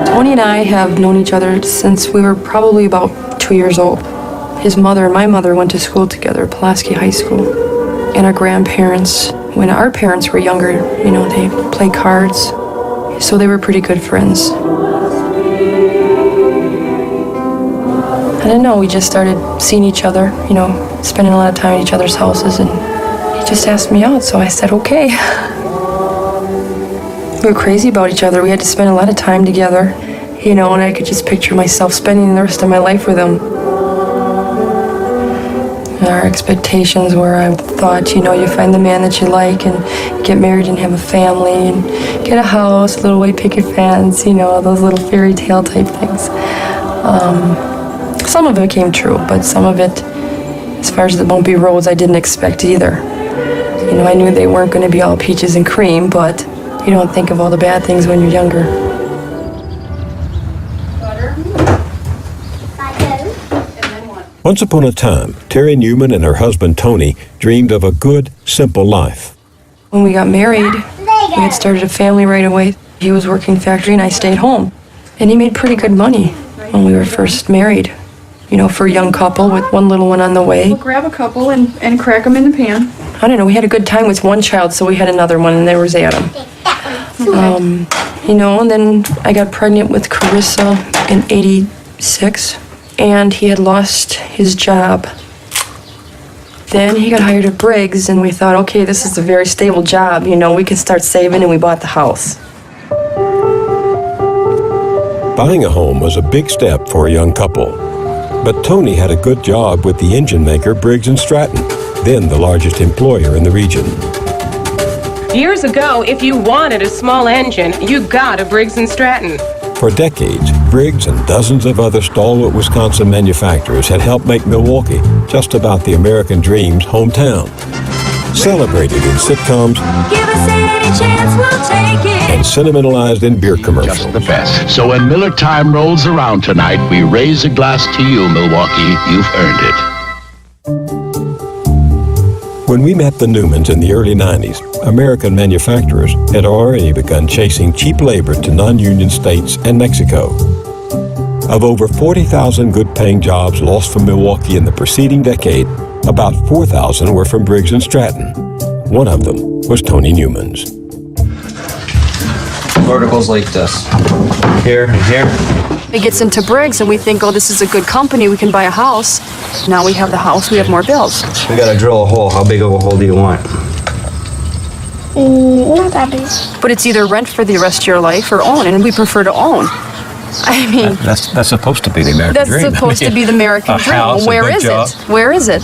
Tony and I have known each other since we were probably about 2 years old. His mother and my mother went to school together at Pulaski High School. And our grandparents, when our parents were younger, you know, they played cards. So they were pretty good friends. I don't know, we just started seeing each other, you know, spending a lot of time at each other's houses, and he just asked me out, so I said, okay. We were crazy about each other. We had to spend a lot of time together, you know, and I could just picture myself spending the rest of my life with him. Our expectations were, I thought, you know, you find the man that you like and get married and have a family and get a house, a little white picket fence, you know, those little fairy tale type things. Some of it came true, but some of it, as far as the bumpy roads, I didn't expect either. You know, I knew they weren't going to be all peaches and cream, but you don't think of all the bad things when you're younger. Once upon a time, Terry Newman and her husband Tony dreamed of a good, simple life. When we got married, we had started a family right away. He was working factory and I stayed home. And he made pretty good money when we were first married. You know, for a young couple with one little one on the way. We'll grab a couple and crack them in the pan. I don't know, we had a good time with one child, so we had another one, and there was Adam. You know, and then I got pregnant with Carissa in '86, and he had lost his job. Then he got hired at Briggs, and we thought, okay, this is a very stable job, you know, we can start saving, and we bought the house. Buying a home was a big step for a young couple. But Tony had a good job with the engine maker Briggs & Stratton, then the largest employer in the region. Years ago, if you wanted a small engine, you got a Briggs & Stratton. For decades, Briggs and dozens of other stalwart Wisconsin manufacturers had helped make Milwaukee just about the American dream's hometown. Celebrated in sitcoms, give us any chance, we'll take it, and sentimentalized in beer commercials. Just the best. So when Miller time rolls around tonight, we raise a glass to you, Milwaukee. You've earned it. When we met the Newmans in the early 90s, American manufacturers had already begun chasing cheap labor to non-union states and Mexico. Of over 40,000 good-paying jobs lost from Milwaukee in the preceding decade, about 4,000 were from Briggs & Stratton. One of them was Tony Newman's. Verticals like this. Here and here. He gets into Briggs and we think, oh, this is a good company, we can buy a house. Now we have the house, we have more bills. We gotta drill a hole. How big of a hole do you want? Not that big. But it's either rent for the rest of your life or own, and we prefer to own. I mean, That's supposed to be the American dream. That's supposed to be the American dream. House, Where is it? Where is it?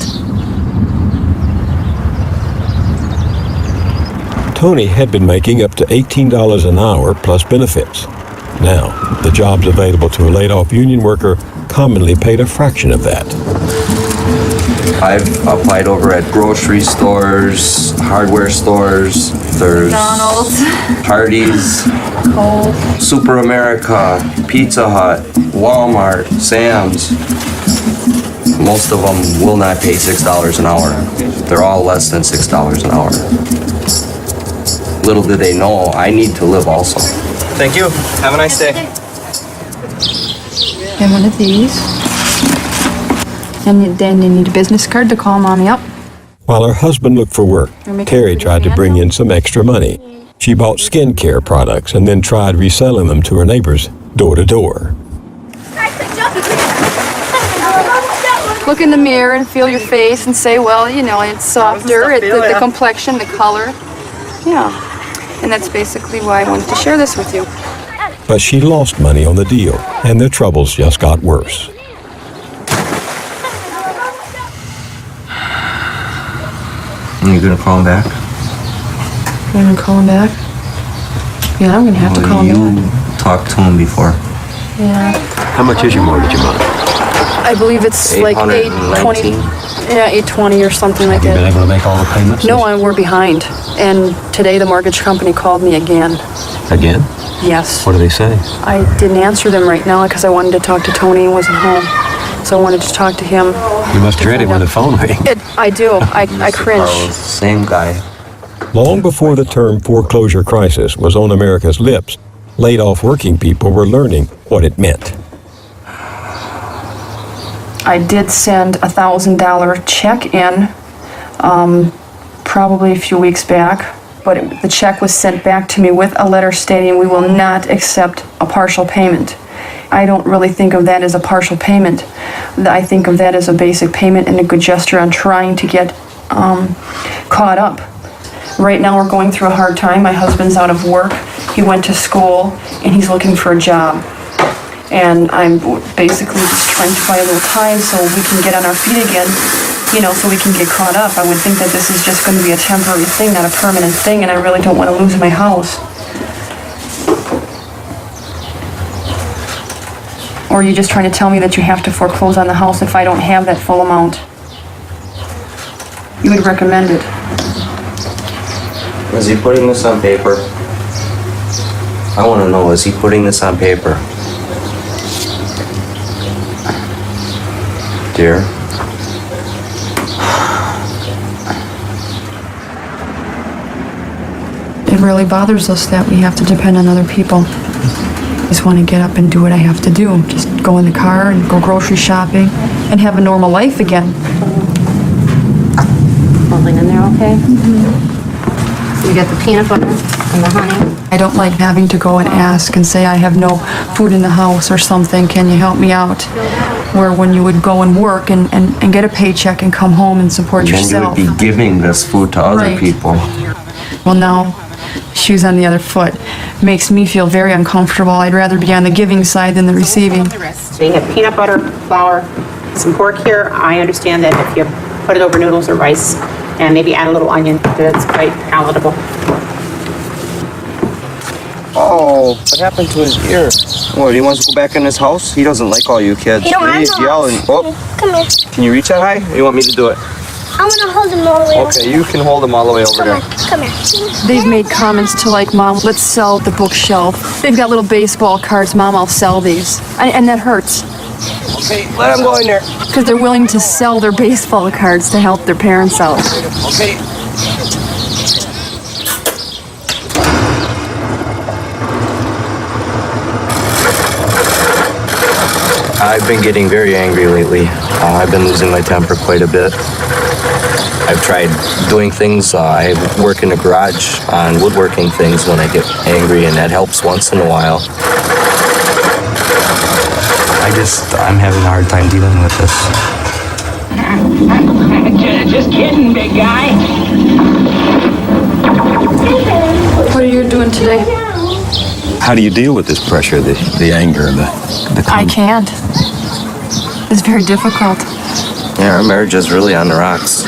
Tony had been making up to $18 an hour plus benefits. Now, the jobs available to a laid-off union worker commonly paid a fraction of that. I've applied over at grocery stores, hardware stores, there's McDonald's, Hardee's, Kohl's, Super America, Pizza Hut, Walmart, Sam's. Most of them will not pay $6 an hour. They're all less than $6 an hour. Little do they know, I need to live also. Thank you. Have a nice day. and one of these. And then you need a business card to call Mommy up. While her husband looked for work, Terry tried to bring in some extra money. She bought skincare products and then tried reselling them to her neighbors door to door. Look in the mirror and feel your face and say, well, you know, it's softer, the complexion, the color. Yeah. And that's basically why I wanted to share this with you. But she lost money on the deal, and their troubles just got worse. Are you gonna call him back? You want to call him back? Yeah, I'm going to have to call him You back. talked to him before. Yeah. How much is your mortgage amount? I believe it's like 820. Yeah, 820 or something like Have you been that. able to make all the payments? No, we're behind. And today the mortgage company called me again. Again? Yes. What do they say? I didn't answer them right now because I wanted to talk to Tony and wasn't home. So I wanted to talk to him. You must dread it when the phone rings. I do. I cringe. Same guy. Long before the term foreclosure crisis was on America's lips, laid-off working people were learning what it meant. I did send a $1,000 check in, probably a few weeks back, but the check was sent back to me with a letter stating we will not accept a partial payment. I don't really think of that as a partial payment. I think of that as a basic payment and a good gesture on trying to get caught up. Right now we're going through a hard time. My husband's out of work. He went to school and he's looking for a job. And I'm basically just trying to buy a little time so we can get on our feet again, so we can get caught up. I would think that this is just going to be a temporary thing, not a permanent thing, and I really don't want to lose my house. Or are you just trying to tell me that you have to foreclose on the house if I don't have that full amount? You would recommend it. Is he putting this on paper? I want to know, is he putting this on paper? Dear? It really bothers us that we have to depend on other people. I just want to get up and do what I have to do. Just go in the car and go grocery shopping and have a normal life again. Holding in there okay? You got the peanut butter and the honey. I don't like having to go and ask and say I have no food in the house or something, can you help me out? Where when you would go and work and get a paycheck and come home and support yourself. And you would be giving this food to other Right. people. Well, now, shoes on the other foot. Makes me feel very uncomfortable. I'd rather be on the giving side than the receiving. So you have peanut butter, flour, some pork here. I understand that if you put it over noodles or rice and maybe add a little onion, that's quite palatable. Oh, what happened to his ear? What, he wants to go back in his house? He doesn't like all you kids. He don't have He's no yelling. house. Oh, Come here. can you reach that high? Or you want me to do it? I want to hold him all the way over. Okay, you can hold him all the way over Come there. on. Come here. They've made comments to like, Mom, let's sell the bookshelf. They've got little baseball cards. Mom, I'll sell these. And that hurts. Okay, let him go in there. Because they're willing to sell their baseball cards to help their parents out. Okay. I've been getting very angry lately. I've been losing my temper quite a bit. I've tried doing things. I work in a garage on woodworking things when I get angry, and that helps once in a while. I'm having a hard time dealing with this. Just kidding, big guy. What are you doing today? How do you deal with this pressure, the anger, the I can't. It's very difficult. Yeah, our marriage is really on the rocks.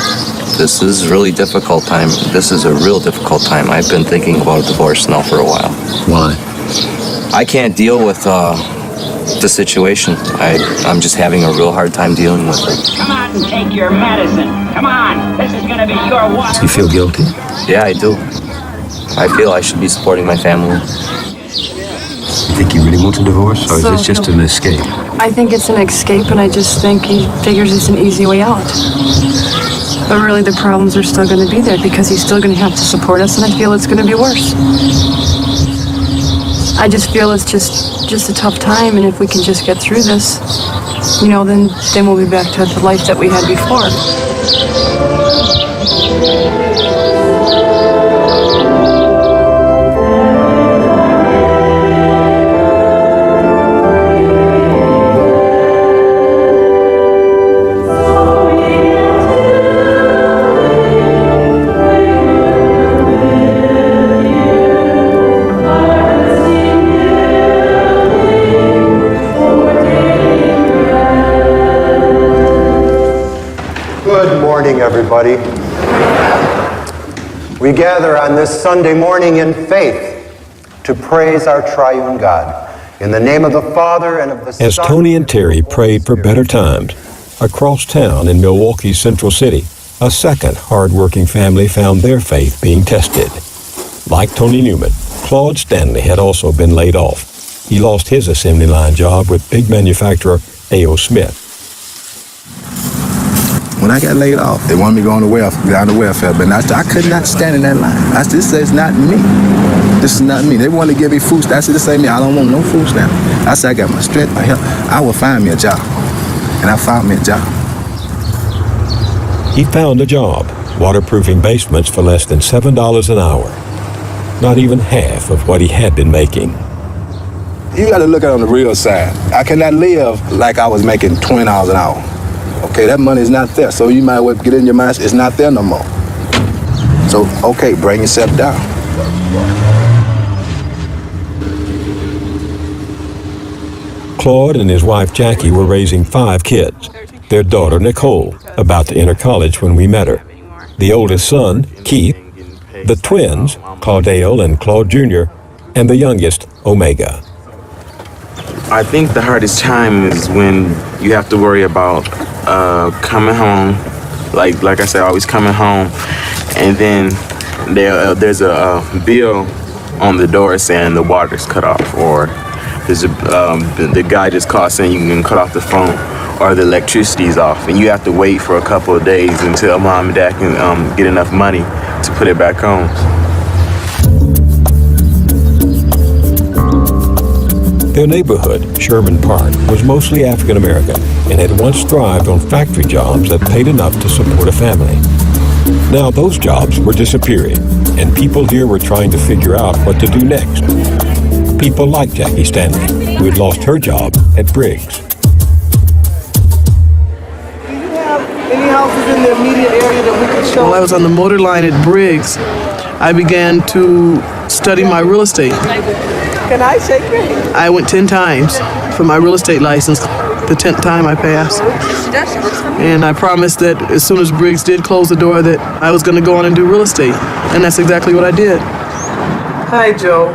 This is a really difficult time. This is a real difficult time. I've been thinking about a divorce now for a while. Why? I can't deal with the situation. I'm just having a real hard time dealing with it. Come out and take your medicine. Come on. This is going to be your one. You feel guilty? Yeah, I do. I feel I should be supporting my family. You think he really wants a divorce, or is this just an escape? I think it's an escape, and I just think he figures it's an easy way out. But really, the problems are still going to be there because he's still going to have to support us, and I feel it's going to be worse. I just feel it's just a tough time, and if we can just get through this, then we'll be back to the life that we had before. Everybody. We gather on this Sunday morning in faith to praise our triune God. In the name of the Father and of the Son. As Tony and Terry prayed for better times, across town in Milwaukee's Central City, a second hard-working family found their faith being tested. Like Tony Newman, Claude Stanley had also been laid off. He lost his assembly line job with big manufacturer A.O. Smith. When I got laid off, they wanted me to go on down the welfare, but I could not stand in that line. I said, this is not me. This is not me. They wanted to give me food stamps. I said, this ain't me. I don't want no food stamps. I said, I got my strength, my health. I will find me a job. And I found me a job. He found a job, waterproofing basements for less than $7 an hour. Not even half of what he had been making. You got to look at it on the real side. I cannot live like I was making $20 an hour. Okay, that money is not there, so you might well get in your mind, it's not there no more. So, okay, bring yourself down. Claude and his wife Jackie were raising 5 kids. Their daughter Nicole, about to enter college when we met her. The oldest son, Keith. The twins, Claudale and Claude Jr., and the youngest, Omega. I think the hardest time is when you have to worry about coming home. Like I said, always coming home, and then there's a bill on the door saying the water's cut off, or there's the guy just called saying you can cut off the phone, or the electricity's off, and you have to wait for a couple of days until mom and dad can get enough money to put it back on. Their neighborhood, Sherman Park, was mostly African American and had once thrived on factory jobs that paid enough to support a family. Now those jobs were disappearing, and people here were trying to figure out what to do next. People like Jackie Stanley, who had lost her job at Briggs. Any houses in the immediate area that we could show? While I was on the motor line at Briggs, I began to study my real estate. Can I shake your hand? I went 10 times for my real estate license. The 10th time I passed. And I promised that as soon as Briggs did close the door that I was going to go on and do real estate. And that's exactly what I did. Hi, Joe.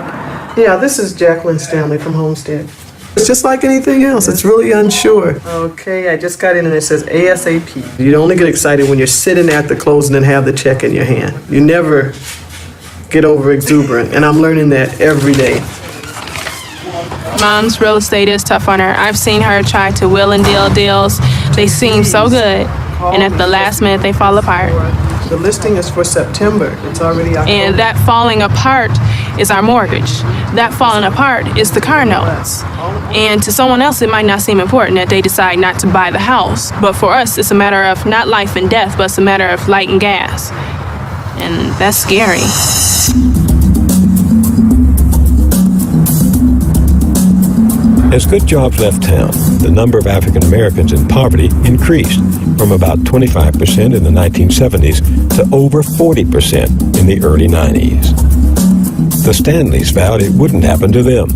Yeah, this is Jacqueline Stanley from Homestead. It's just like anything else. It's really unsure. Okay, I just got in and it says ASAP. You only get excited when you're sitting at the closing and have the check in your hand. You never get over exuberant, and I'm learning that every day. Mom's real estate is tough on her. I've seen her try to will and deal deals. They seem so good, and at the last minute they fall apart. The listing is for September. It's already October. And that falling apart is our mortgage. That falling apart is the car notes. And to someone else, it might not seem important that they decide not to buy the house. But for us, it's a matter of not life and death, but it's a matter of light and gas. And that's scary. As good jobs left town, the number of African Americans in poverty increased from about 25% in the 1970s to over 40% in the early 90s. The Stanleys vowed it wouldn't happen to them.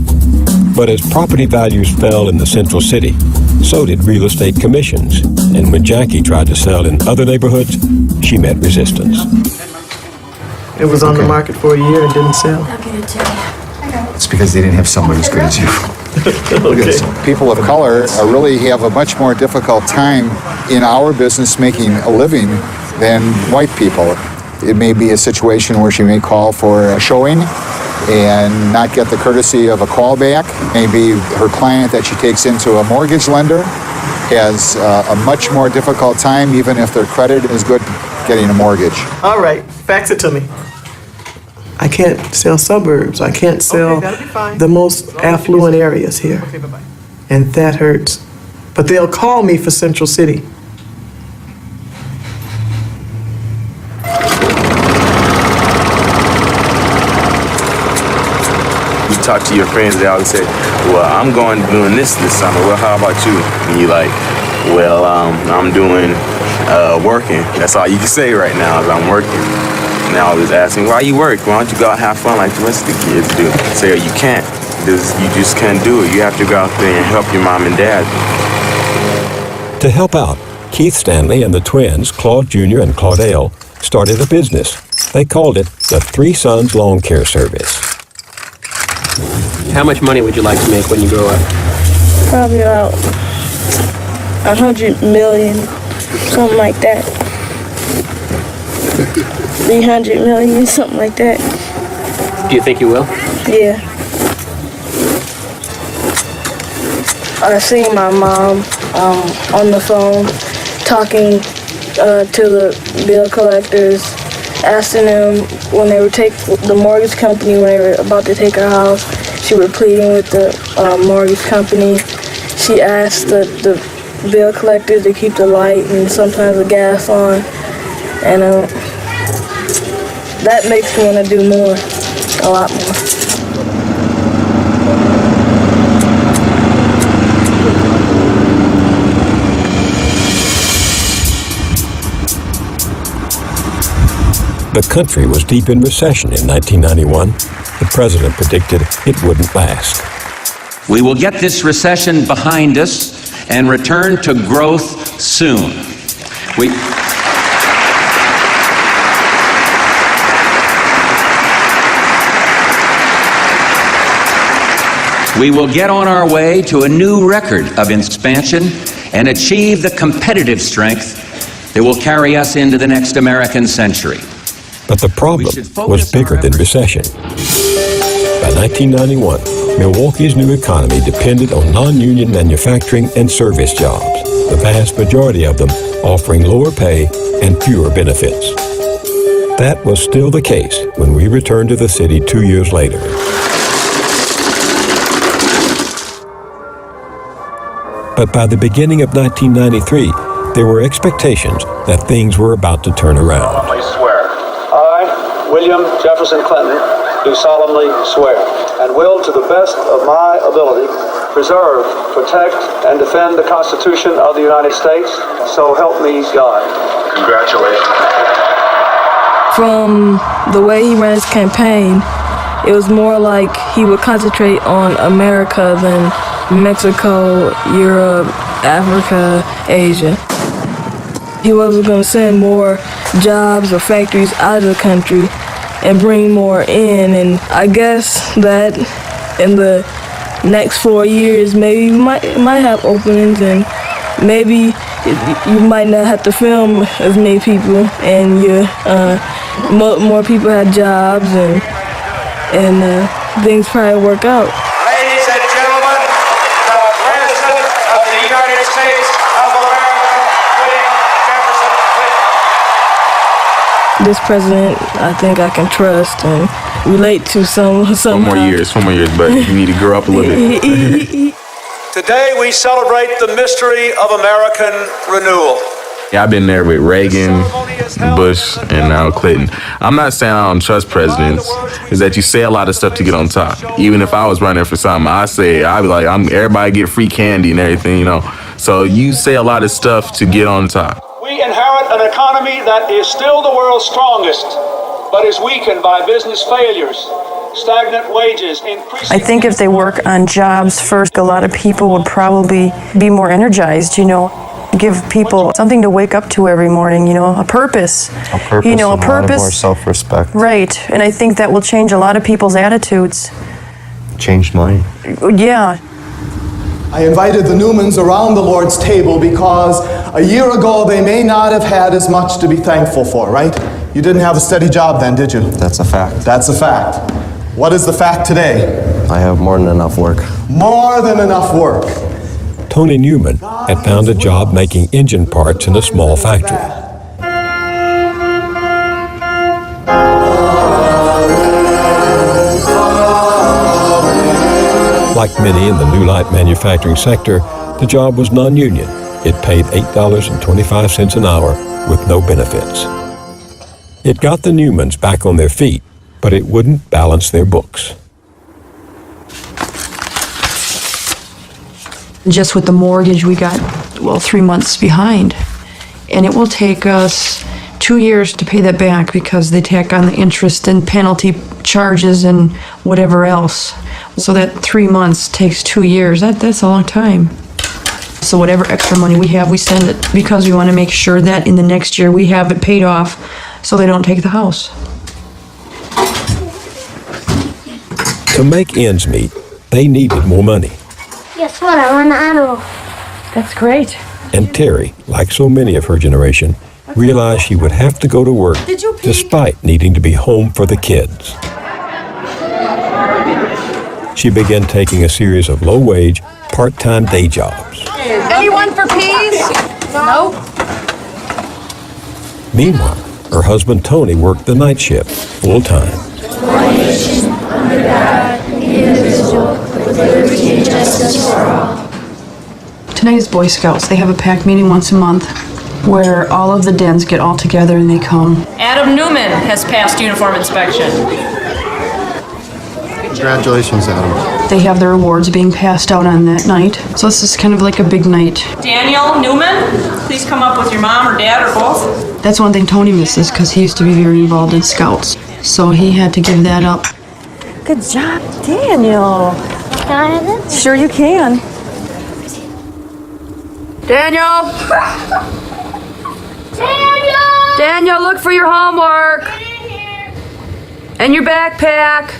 But as property values fell in the central city, so did real estate commissions. And when Jackie tried to sell in other neighborhoods, she met resistance. It was on the market for a year and didn't sell. It's because they didn't have somebody as good as you. Okay. People of color really have a much more difficult time in our business making a living than white people. It may be a situation where she may call for a showing and not get the courtesy of a callback. Maybe her client that she takes into a mortgage lender has a much more difficult time, even if their credit is good, getting a mortgage. All right, fax it to me. I can't sell suburbs. I can't sell the most affluent areas here. Okay, bye-bye. And that hurts. But they'll call me for Central City. You talk to your friends, they always say, well, I'm going doing this summer. Well, how about you? And you're like, well, I'm doing working. That's all you can say right now is I'm working. And they always ask me, why you work? Why don't you go out and have fun like the rest of the kids do? I say, oh, you can't. You just can't do it. You have to go out there and help your mom and dad. To help out, Keith Stanley and the twins, Claude Jr. and Claudale, started a business. They called it the Three Sons Lawn Care Service. How much money would you like to make when you grow up? Probably about 100 million, something like that. 300 million, something like that. Do you think you will? Yeah. I seen my mom on the phone talking to the bill collectors, asking them when they would take the mortgage company, when they were about to take our house. She was pleading with the mortgage company. She asked the bill collectors to keep the light and sometimes the gas on. And that makes me want to do more, a lot more. The country was deep in recession in 1991. The president predicted it wouldn't last. We will get this recession behind us and return to growth soon. We will get on our way to a new record of expansion and achieve the competitive strength that will carry us into the next American century. But the problem was bigger than recession. By 1991, Milwaukee's new economy depended on non-union manufacturing and service jobs, the vast majority of them offering lower pay and fewer benefits. That was still the case when we returned to the city 2 years later. But by the beginning of 1993, there were expectations that things were about to turn around. I swear. I, William Jefferson Clinton, do solemnly swear, and will, to the best of my ability, preserve, protect, and defend the Constitution of the United States. So help me God. Congratulations. From the way he ran his campaign, it was more like he would concentrate on America than Mexico, Europe, Africa, Asia. He wasn't going to send more jobs or factories out of the country and bring more in. And I guess that in the next 4 years, maybe you might have openings, and maybe you might not have to film as many people, and more people had jobs, and things probably work out. Ladies and gentlemen, the President of the United States of America, William Jefferson Clinton. This president, I think I can trust and relate to some. 4 more years, but you need to grow up a little bit. Today we celebrate the mystery of American renewal. Yeah, I've been there with Reagan, Bush, and now Clinton. I'm not saying I don't trust presidents. Is that you say a lot of stuff to get on top. Even if I was running for something, I'd be like, everybody get free candy and everything, you know. So you say a lot of stuff to get on top. We inherit an economy that is still the world's strongest, but is weakened by business failures, stagnant wages, increasing... I think if they work on jobs first, a lot of people would probably be more energized, give people something to wake up to every morning, a purpose. A purpose, a purpose. More self-respect. Right, and I think that will change a lot of people's attitudes. Changed mine. Yeah. I invited the Newmans around the Lord's table because a year ago they may not have had as much to be thankful for, right? You didn't have a steady job then, did you? That's a fact. That's a fact. What is the fact today? I have more than enough work. More than enough work. Tony Newman had found a job making engine parts in a small factory. Like many in the new light manufacturing sector, the job was non-union. It paid $8.25 an hour with no benefits. It got the Newmans back on their feet, but it wouldn't balance their books. Just with the mortgage, we got, 3 months behind. And it will take us 2 years to pay that back because they tack on the interest and penalty charges and whatever else. So that 3 months takes 2 years. That's a long time. So whatever extra money we have, we send it because we want to make sure that in the next year we have it paid off so they don't take the house. To make ends meet, they needed more money. Guess what? I won the honor. That's great. And Terry, like so many of her generation, realized she would have to go to work despite needing to be home for the kids. She began taking a series of low-wage, part-time day jobs. Anyone for peas? No. Meanwhile, her husband Tony worked the night shift full time. One nation, under God, indivisible, with liberty and justice for all. Tonight is Boy Scouts. They have a PAC meeting once a month where all of the dens get all together and they come. Adam Newman has passed uniform inspection. Congratulations, Adam. They have their awards being passed out on that night. So this is kind of like a big night. Daniel Newman, please come up with your mom or dad or both. That's one thing Tony misses because he used to be very involved in Scouts. So he had to give that up. Good job, Daniel. Can I have it? Sure you can. Daniel! Daniel, look for your homework. And your backpack.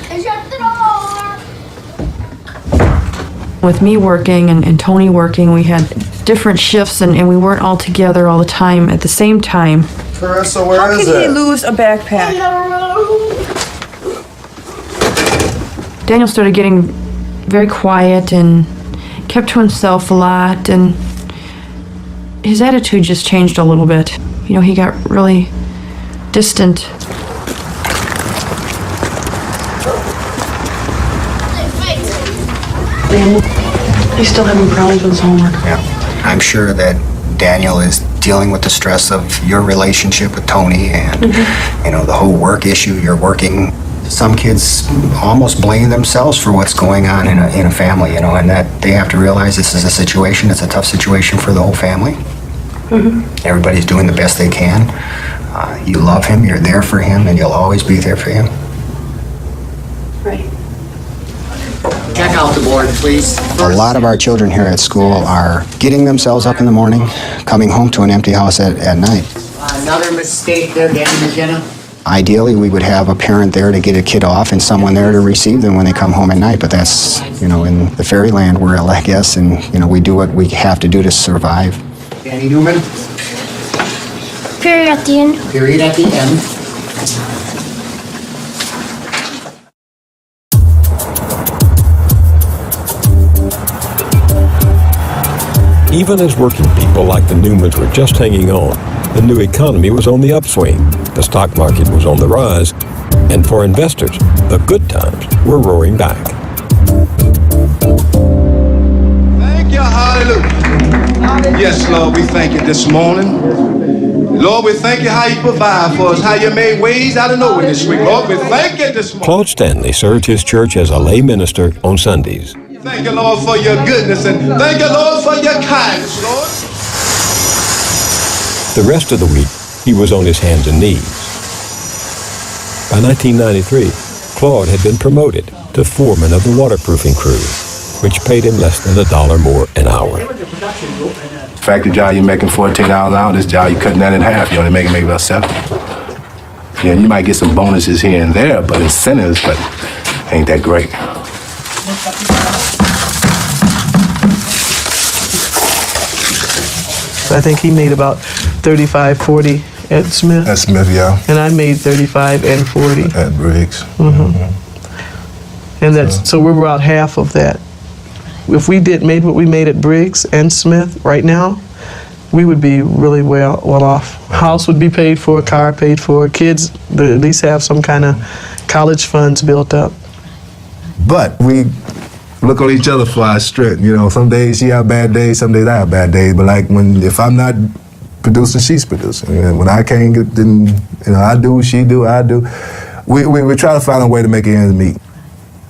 With me working and Tony working, we had different shifts and we weren't all together all the time at the same time. Carissa, where is How it? could he lose a backpack? Daniel started getting very quiet and kept to himself a lot, and his attitude just changed a little bit. You know, he got really distant. He's still having problems with his homework. Yeah. I'm sure that Daniel is dealing with the stress of your relationship with Tony and, you know, the whole work issue. You're working. Some kids almost blame themselves for what's going on in a family, you know, and that they have to realize this is a situation. It's a tough situation for the whole family. Everybody's doing the best they can. You love him, you're there for him, and you'll always be there for him. Right. Check out the board, please. A lot of our children here at school are getting themselves up in the morning, coming home to an empty house at night. Another mistake there, Danny McKenna. Ideally, we would have a parent there to get a kid off and someone there to receive them when they come home at night, but that's, you know, in the fairyland world, I guess, and, you know, we do what we have to do to survive. Danny Newman. Period at the end. Period at the end. Even as working people like the Newmans were just hanging on, the new economy was on the upswing, the stock market was on the rise, and for investors, the good times were roaring back. Thank you, hallelujah. Yes, Lord, we thank you this morning. Lord, we thank you how you provide for us, how you made ways out of nowhere this week. Lord, we thank you this morning. Claude Stanley served his church as a lay minister on Sundays. Thank you, Lord, for your goodness, and thank you, Lord, for your kindness, Lord. The rest of the week, he was on his hands and knees. By 1993, Claude had been promoted to foreman of the waterproofing crew, which paid him less than $1 more an hour. Factory job, you're making $14 an hour. This job, you're cutting that in half. You only make maybe about $7. Yeah, you might get some bonuses here and there, but incentives, but ain't that great. I think he made about 35, 40 at Smith. At Smith, yeah. And I made 35 and 40. At Briggs. And that's so we're about half of that. If we made what we made at Briggs and Smith right now, we would be really well off. House would be paid for, car paid for, kids at least have some kind of college funds built up. But we look on each other for our strength. You know, some days she have bad days, some days I have bad days. But like if I'm not producing, she's producing. And when I can't get, then I do, she do, I do. We try to find a way to make ends meet.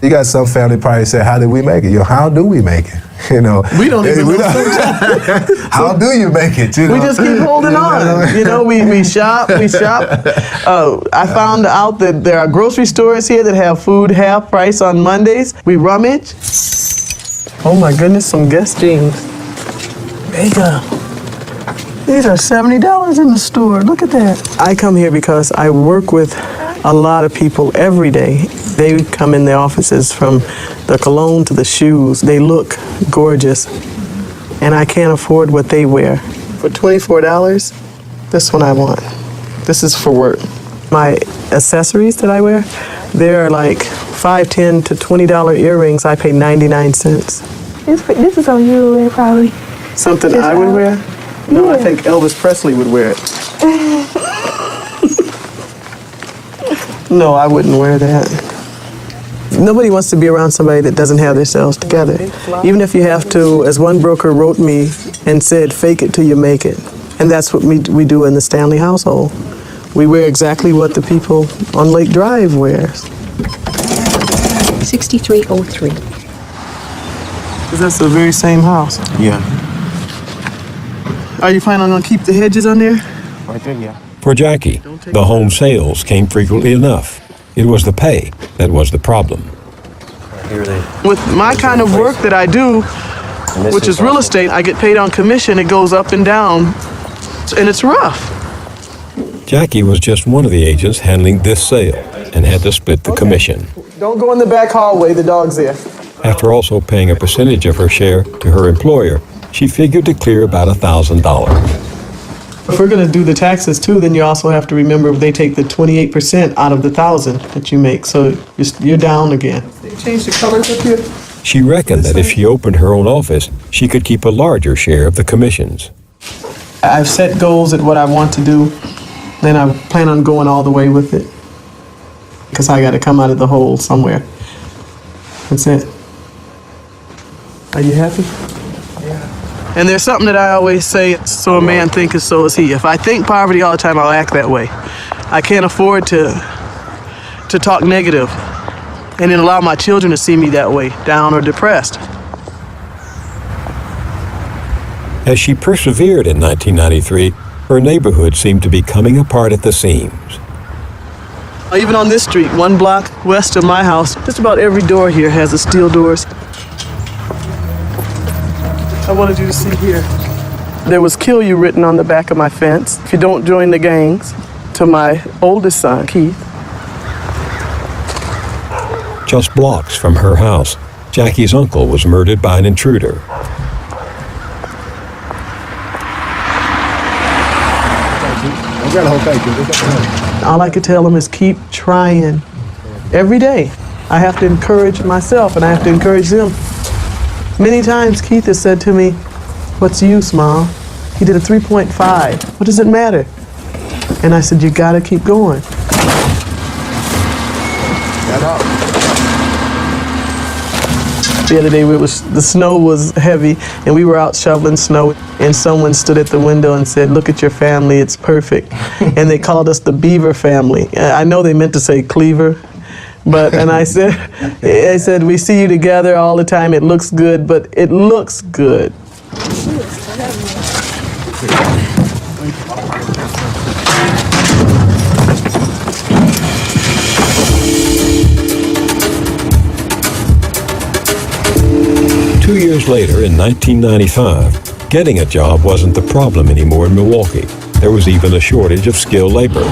You got some family probably say, "How did we make it?" How do we make it? We don't even know sometimes. How do you make it? We just keep holding on. We shop. I found out that there are grocery stores here that have food half price on Mondays. We rummage. Oh my goodness, some Guess jeans. Mega. These are $70 in the store. Look at that. I come here because I work with a lot of people every day. They come in the offices from the cologne to the shoes. They look gorgeous, and I can't afford what they wear. For $24, this one I want. This is for work. My accessories that I wear, they're like $5, $10 to $20 earrings. I pay 99 cents. This is on you to wear, probably. Something I would wear? No, I think Elvis Presley would wear it. No, I wouldn't wear that. Nobody wants to be around somebody that doesn't have themselves together. Even if you have to, as one broker wrote me and said, fake it till you make it. And that's what we do in the Stanley household. We wear exactly what the people on Lake Drive wears. 6303. Because that's the very same house. Yeah. Are you planning on keep the hedges on there? Right there, yeah. For Jackie, the home sales came frequently enough. It was the pay that was the problem. With my kind of work that I do, which is real estate, I get paid on commission. It goes up and down, and it's rough. Jackie was just one of the agents handling this sale and had to split the commission. Don't go in the back hallway, the dog's there. After also paying a percentage of her share to her employer, she figured to clear about $1,000. If we're going to do the taxes too, then you also have to remember they take the 28% out of the $1,000 that you make, so you're down again. They changed the colors up here. She reckoned that if she opened her own office, she could keep a larger share of the commissions. I've set goals at what I want to do, then I plan on going all the way with it. Because I got to come out of the hole somewhere. That's it. Are you happy? Yeah. And there's something that I always say, so a man thinketh, so is he. If I think poverty all the time, I'll act that way. I can't afford to talk negative and then allow my children to see me that way, down or depressed. As she persevered in 1993, her neighborhood seemed to be coming apart at the seams. Even on this street, 1 block west of my house, just about every door here has the steel doors. I wanted you to see here. There was "kill you" written on the back of my fence. If you don't join the gangs, to my oldest son, Keith. Just blocks from her house, Jackie's uncle was murdered by an intruder. All I could tell him is keep trying. Every day, I have to encourage myself and I have to encourage them. Many times Keith has said to me, "What's the use, Mom? He did a 3.5. What does it matter?" And I said, "You gotta keep going." The other day, the snow was heavy, and we were out shoveling snow, and someone stood at the window and said, "Look at your family, it's perfect." And they called us the Beaver family. I know they meant to say Cleaver, and I said, "We see you together all the time, it looks good, but it looks good." Two years later, in 1995, getting a job wasn't the problem anymore in Milwaukee. There was even a shortage of skilled labor.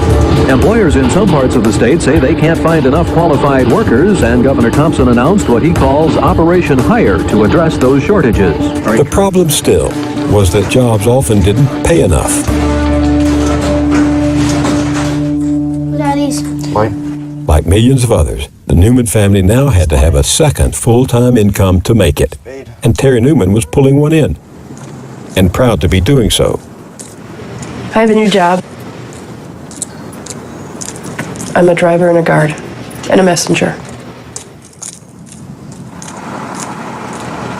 Employers in some parts of the state say they can't find enough qualified workers, and Governor Thompson announced what he calls Operation Hire to address those shortages. The problem still was that jobs often didn't pay enough. What are these? Like millions of others, the Newman family now had to have a second full-time income to make it. And Terry Newman was pulling one in, and proud to be doing so. I have a new job. I'm a driver and a guard, and a messenger.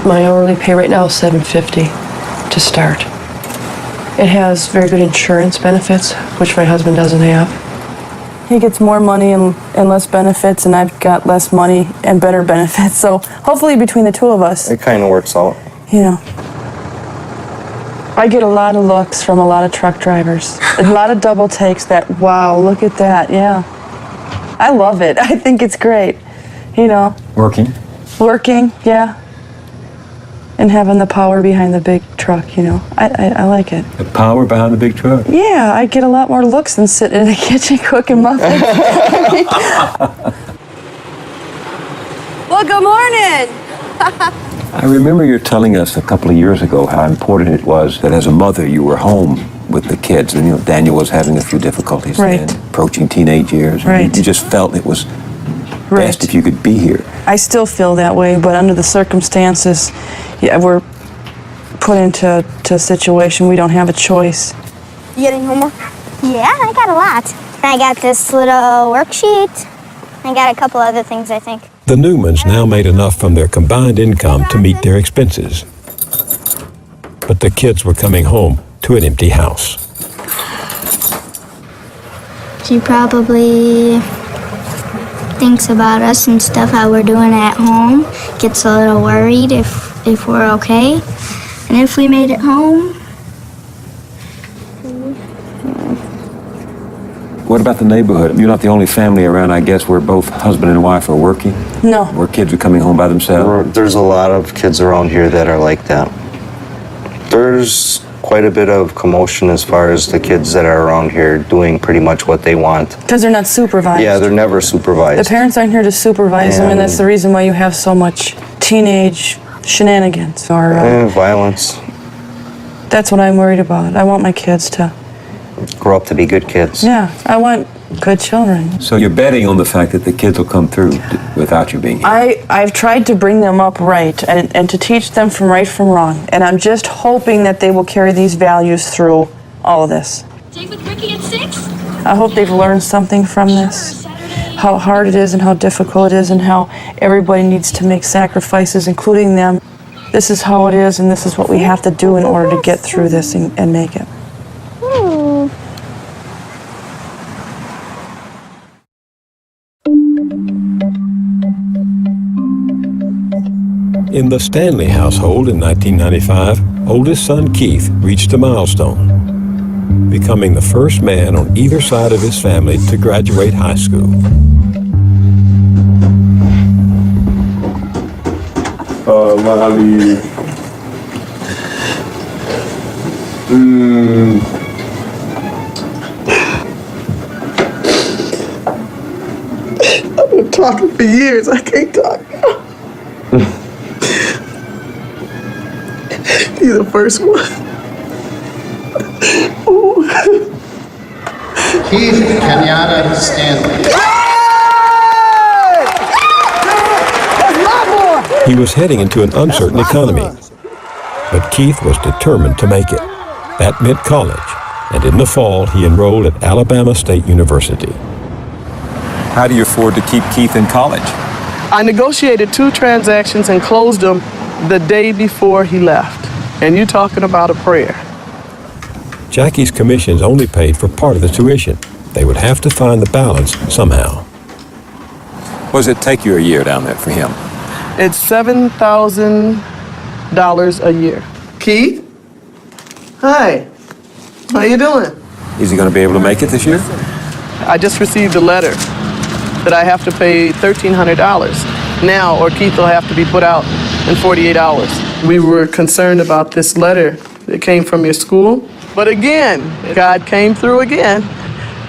My hourly pay right now is $7.50 to start. It has very good insurance benefits, which my husband doesn't have. He gets more money and less benefits, and I've got less money and better benefits. So hopefully between the two of us, It kind of works out. you know. I get a lot of looks from a lot of truck drivers. A lot of double takes that, wow, look at that, yeah. I love it. I think it's great, you know. Working? Working, yeah. And having the power behind the big truck, you know. I like it. The power behind the big truck? Yeah, I get a lot more looks than sitting in the kitchen cooking muffins. Well, good morning. I remember you telling us a couple of years ago how important it was that as a mother you were home with the kids. And, you know, Daniel was having a few difficulties then, approaching teenage years. Right. You just felt it was best if you could be here. I still feel that way, but under the circumstances, yeah, we're put into a situation we don't have a choice. You getting homework? Yeah, I got a lot. I got this little worksheet. I got a couple other things, I think. The Newmans now made enough from their combined income to meet their expenses. But the kids were coming home to an empty house. She probably thinks about us and stuff, how we're doing at home. Gets a little worried if we're okay. And if we made it home. What about the neighborhood? You're not the only family around, I guess, where both husband and wife are working? No. Where kids are coming home by themselves? There's a lot of kids around here that are like that. There's quite a bit of commotion as far as the kids that are around here doing pretty much what they want. Because they're not supervised. Yeah, they're never The supervised. parents aren't here to supervise them, and that's the reason why you have so much teenage shenanigans or Violence. That's what I'm worried about. I want my kids to Grow up to be good kids. Yeah, I want good children. So you're betting on the fact that the kids will come through without you being here? I've tried to bring them up right and to teach them from right from wrong, and I'm just hoping that they will carry these values through all of this. Take with Ricky at 6? I hope they've learned something from this, how hard it is and how difficult it is and how everybody needs to make sacrifices, including them. This is how it is, and this is what we have to do in order to get through this and make it. In the Stanley household in 1995, oldest son Keith reached a milestone, becoming the first man on either side of his family to graduate high school. Lolly. I've been talking for years. I can't talk now. You're the first one. Keith Kenyatta Stanley. He was heading into an uncertain economy, but Keith was determined to make it. That meant college, and in the fall, he enrolled at Alabama State University. How do you afford to keep Keith in college? I negotiated 2 transactions and closed them the day before he left. And you talking about a prayer. Jackie's commissions only paid for part of the tuition. They would have to find the balance somehow. What does it take you a year down there for him? It's $7,000 a year. Keith? Hi. How you doing? Is he going to be able to make it this year? I just received a letter that I have to pay $1,300 now, or Keith will have to be put out in 48 hours. We were concerned about this letter that came from your school. But again, God came through again.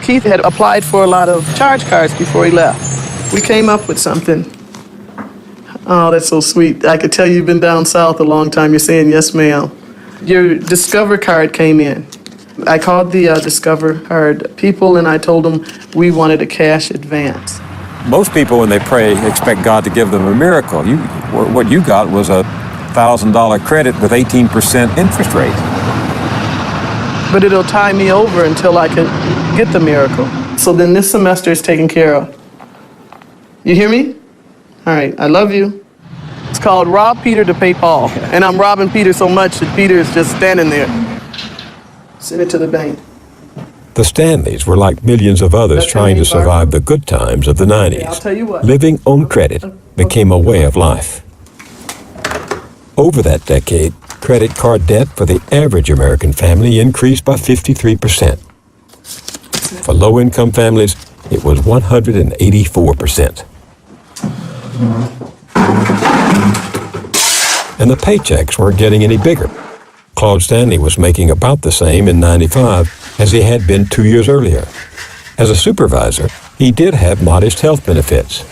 Keith had applied for a lot of charge cards before he left. We came up with something. Oh, that's so sweet. I could tell you've been down south a long time. You're saying yes, ma'am. Your Discover card came in. I called the Discover card people and I told them we wanted a cash advance. Most people, when they pray, expect God to give them a miracle. What you got was a $1,000 credit with 18% interest rate. But it'll tie me over until I can get the miracle. So then this semester is taken care of. You hear me? All right, I love you. It's called Rob Peter to Pay Paul. And I'm robbing Peter so much that Peter is just standing there. Send it to the bank. The Stanleys were like millions of others trying to survive the good times of the 90s. I'll tell you what. Living on credit became a way of life. Over that decade, credit card debt for the average American family increased by 53%. For low-income families, it was 184%. And the paychecks weren't getting any bigger. Claude Stanley was making about the same in '95 as he had been 2 years earlier. As a supervisor, he did have modest health benefits.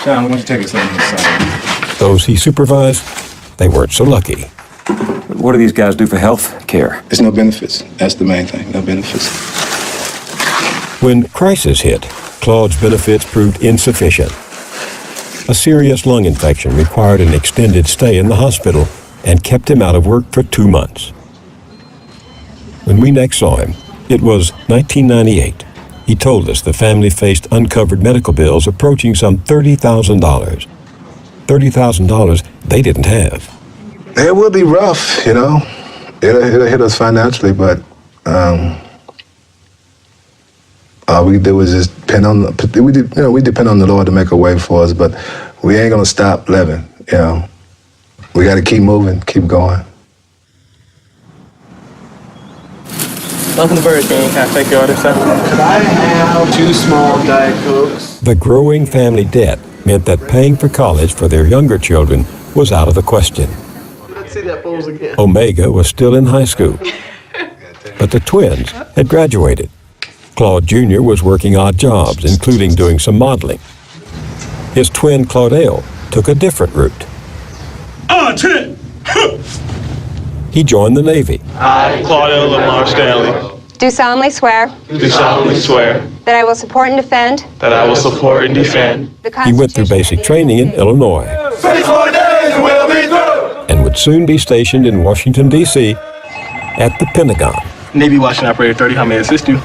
Sean, why don't you take us on this side? Those he supervised, they weren't so lucky. What do these guys do for health care? There's no benefits. That's the main thing, no benefits. When crisis hit, Claude's benefits proved insufficient. A serious lung infection required an extended stay in the hospital and kept him out of work for 2 months. When we next saw him, it was 1998. He told us the family faced uncovered medical bills approaching some $30,000. $30,000 they didn't have. It will be rough, you know. It'll hit us financially, but all we could do was just depend on we depend on the Lord to make a way for us, but we ain't gonna stop living, you know. We gotta keep moving, keep going. Welcome to Burger King. Can I take your order, sir? Could I have 2 small Diet Cokes? The growing family debt meant that paying for college for their younger children was out of the question. Let's see that pose again. Omega was still in high school, but the twins had graduated. Claude Jr. was working odd jobs, including doing some modeling. His twin Claudel took a different route. He joined the Navy. I, Claudia Lamar Stanley, do solemnly swear do solemnly swear that I will support and defend that I will support and defend He went through basic training in Illinois and would soon be stationed in Washington, D.C. at the Pentagon. Navy Washington Operator 30, how may I assist you?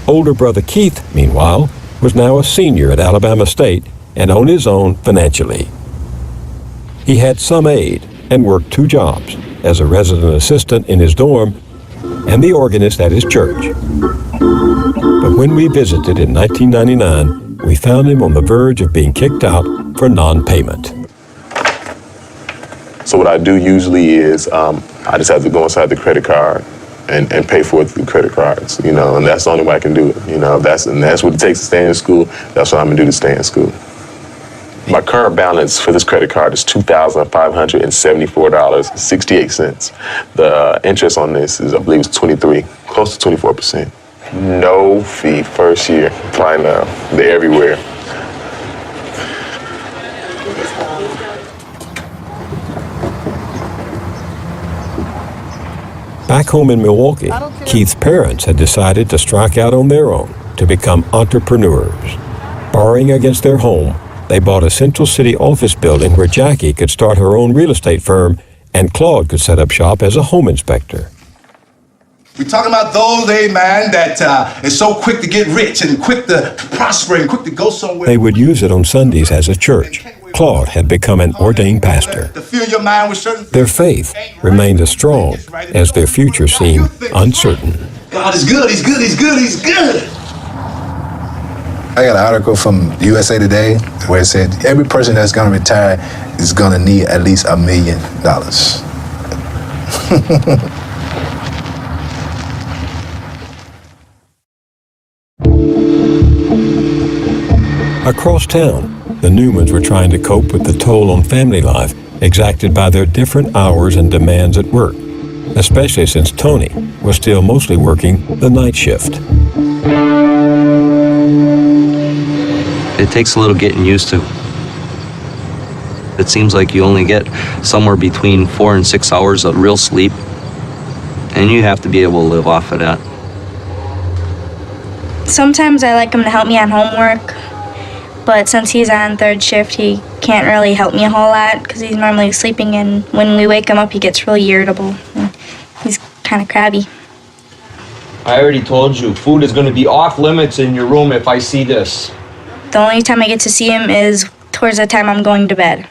Older brother Keith, meanwhile, was now a senior at Alabama State and on his own financially. He had some aid and worked 2 jobs, as a resident assistant in his dorm and the organist at his church. But when we visited in 1999, we found him on the verge of being kicked out for non-payment. So what I do usually is I just have to go inside the credit card and pay for it through credit cards, you know, and that's the only way I can do it, you know. That's what it takes to stay in school. That's what I'm gonna do to stay in school. My current balance for this credit card is $2,574.68. The interest on this is, I believe, it's 23, close to 24%. No fee first year. Applying now. They're everywhere. Back home in Milwaukee, Keith's parents had decided to strike out on their own to become entrepreneurs. Borrowing against their home, they bought a Central City office building where Jackie could start her own real estate firm and Claude could set up shop as a home inspector. We're talking about those, amen, that is so quick to get rich and quick to prosper and quick to go somewhere. They would use it on Sundays as a church. Claude had become an ordained pastor. To fill your mind with certain Their faith remained as strong as their future seemed uncertain. God is good, he's good, he's good, he's good. I got an article from USA Today where it said every person that's gonna retire is gonna need at least $1 million. Across town, the Newmans were trying to cope with the toll on family life exacted by their different hours and demands at work, especially since Tony was still mostly working the night shift. It takes a little getting used to. It seems like you only get somewhere between 4 and 6 hours of real sleep, and you have to be able to live off of that. Sometimes I like him to help me on homework, but since he's on 3rd shift, he can't really help me a whole lot because he's normally sleeping, and when we wake him up, he gets really irritable. He's kind of crabby. I already told you, food is going to be off limits in your room if I see this. The only time I get to see him is towards the time I'm going to bed.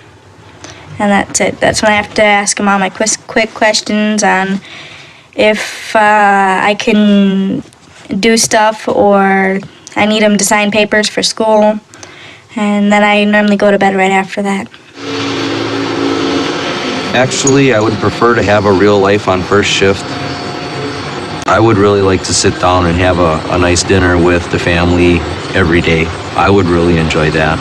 And that's it. That's when I have to ask him all my quick questions on if I can do stuff or I need him to sign papers for school. And then I normally go to bed right after that. Actually, I would prefer to have a real life on 1st shift. I would really like to sit down and have a nice dinner with the family every day. I would really enjoy that.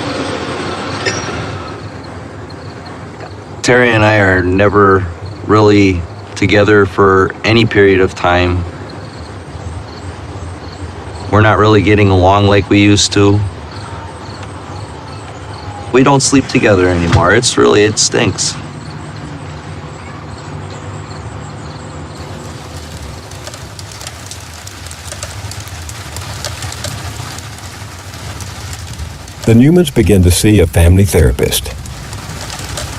Terry and I are never really together for any period of time. We're not really getting along like we used to. We don't sleep together anymore. It stinks. The Newmans began to see a family therapist.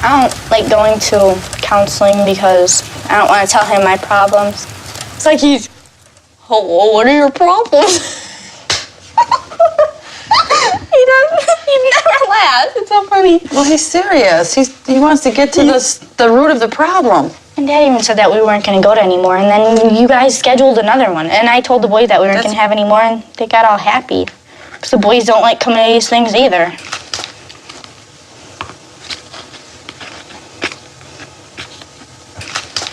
I don't like going to counseling because I don't want to tell him my problems. It's like he's, oh, what are your problems? so funny. Well, he's serious. He wants to get to the root of the problem. And Dad even said that we weren't going to go to any more, and then you guys scheduled another one. And I told the boys that we weren't going to have any more, and they got all happy. Because the boys don't like coming to these things either.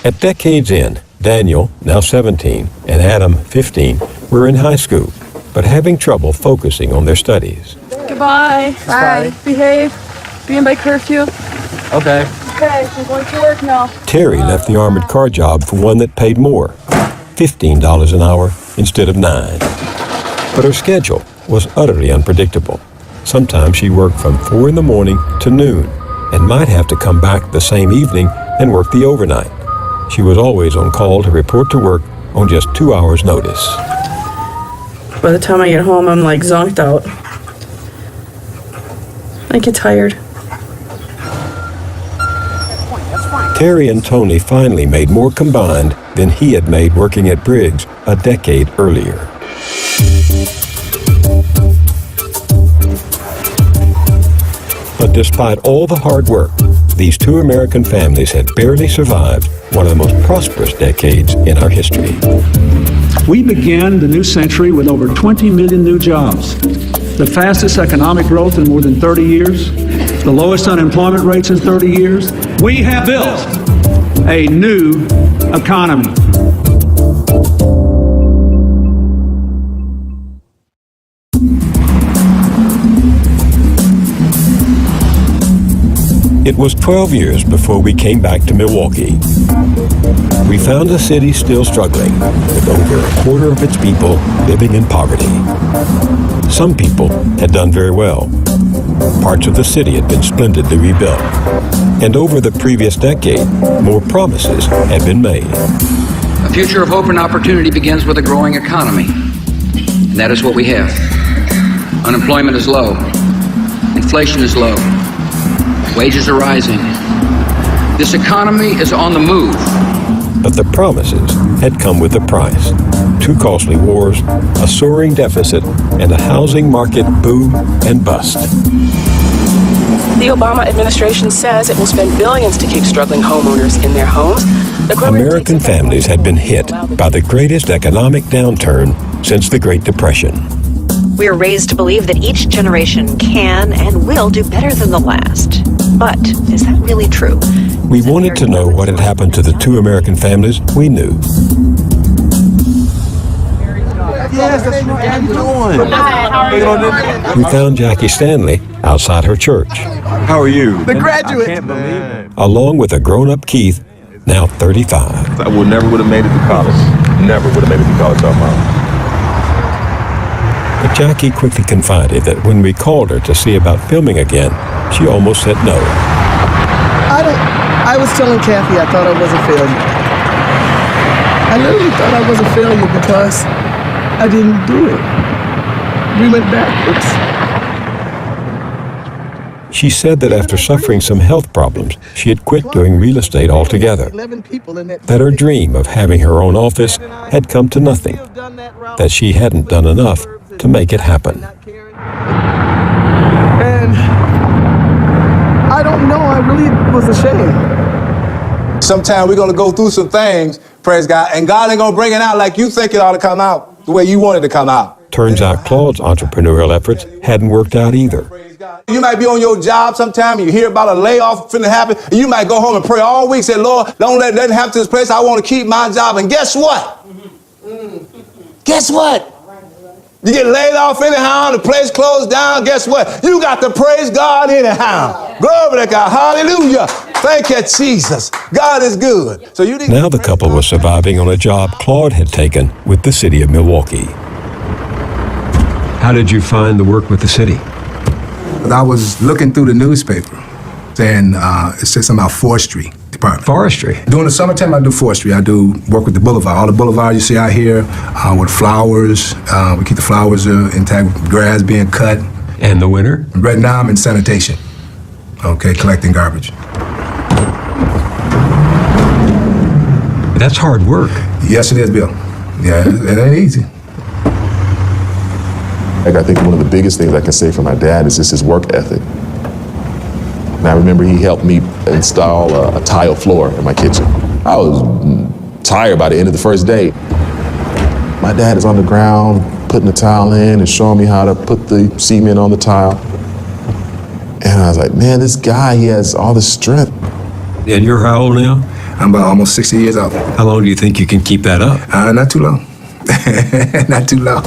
At decade's end, Daniel, now 17, and Adam, 15, were in high school, but having trouble focusing on their studies. Goodbye. Bye. Behave. Be in by curfew. Okay. Okay, I'm going to work now. Terry left the armored car job for one that paid more, $15 an hour instead of $9. But her schedule was utterly unpredictable. Sometimes she worked from 4 in the morning to noon and might have to come back the same evening and work the overnight. She was always on call to report to work on just 2 hours' notice. By the time I get home, I'm like zonked out. I get tired. Terry and Tony finally made more combined than he had made working at Briggs a decade earlier. But despite all the hard work, these two American families had barely survived one of the most prosperous decades in our history. We began the new century with over 20 million new jobs, the fastest economic growth in more than 30 years, the lowest unemployment rates in 30 years. We have built a new economy. It was 12 years before we came back to Milwaukee. We found the city still struggling, with over a quarter of its people living in poverty. Some people had done very well. Parts of the city had been splendidly rebuilt. And over the previous decade, more promises had been made. A future of hope and opportunity begins with a growing economy. And that is what we have. Unemployment is low. Inflation is low. Wages are rising. This economy is on the move. But the promises had come with a price. 2 costly wars, a soaring deficit, and a housing market boom and bust. The Obama administration says it will spend billions to keep struggling homeowners in their homes. American families had been hit by the greatest economic downturn since the Great Depression. We are raised to believe that each generation can and will do better than the last. But is that really true? We wanted to know what had happened to the 2 American families we knew. Yes, that's right. How you doing? We found Jackie Stanley outside her church. How are you? The graduate. I can't believe it. Along with a grown-up Keith, now 35. I never would have made it to college. Never would have made it to college on my own. But Jackie quickly confided that when we called her to see about filming again, she almost said no. I was telling Kathy I thought I was a failure. I literally thought I was a failure because I didn't do it. We went backwards. She said that after suffering some health problems, she had quit doing real estate altogether. That her dream of having her own office had come to nothing. That she hadn't done enough to make it happen. And I don't know, I really was ashamed. Sometimes we're going to go through some things, praise God, and God ain't going to bring it out like you think it ought to come out, the way you want it to come out. Turns out Claude's entrepreneurial efforts hadn't worked out either. You might be on your job sometime and you hear about a layoff finna happen, and you might go home and pray all week, say, Lord, don't let that happen to this place. I want to keep my job. And guess what? Guess what? You get laid off anyhow, the place closed down, guess what? You got to praise God anyhow. Glory to God. Hallelujah. Thank you, Jesus. God is good. So you Now the couple was surviving on a job Claude had taken with the city of Milwaukee. How did you find the work with the city? I was looking through the newspaper, and it said something about forestry department. Forestry? During the summertime, I do forestry. I do work with the boulevard. All the boulevards you see out here with flowers. We keep the flowers intact, grass being cut. And the winter? Right now, I'm in sanitation. Okay, collecting garbage. That's hard work. Yes, it is, Bill. Yeah, it ain't easy. Like, I think one of the biggest things I can say for my dad is just his work ethic. And I remember he helped me install a tile floor in my kitchen. I was tired by the end of the first day. My dad is on the ground putting the tile in and showing me how to put the cement on the tile. And I was like, man, this guy, he has all the strength. And you're how old now? I'm about almost 60 years old. How long do you think you can keep that up? Not too long. Not too long.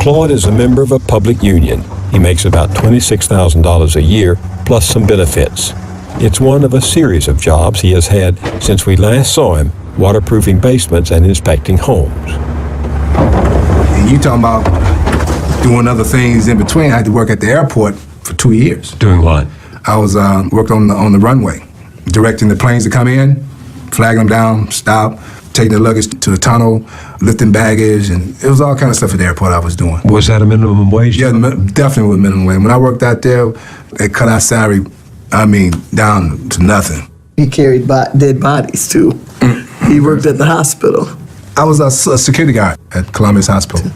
Claude is a member of a public union. He makes about $26,000 a year, plus some benefits. It's one of a series of jobs he has had since we last saw him, waterproofing basements and inspecting homes. And you talking about doing other things in between. I had to work at the airport for 2 years. Doing what? I was working on the runway, directing the planes to come in, flagging them down, stop, taking the luggage to the tunnel, lifting baggage, and it was all kind of stuff at the airport I was doing. Was that a minimum wage? Yeah, definitely with minimum wage. When I worked out there, they cut our salary, down to nothing. He carried dead bodies, too. He worked at the hospital. I was a security guard at Columbus Hospital.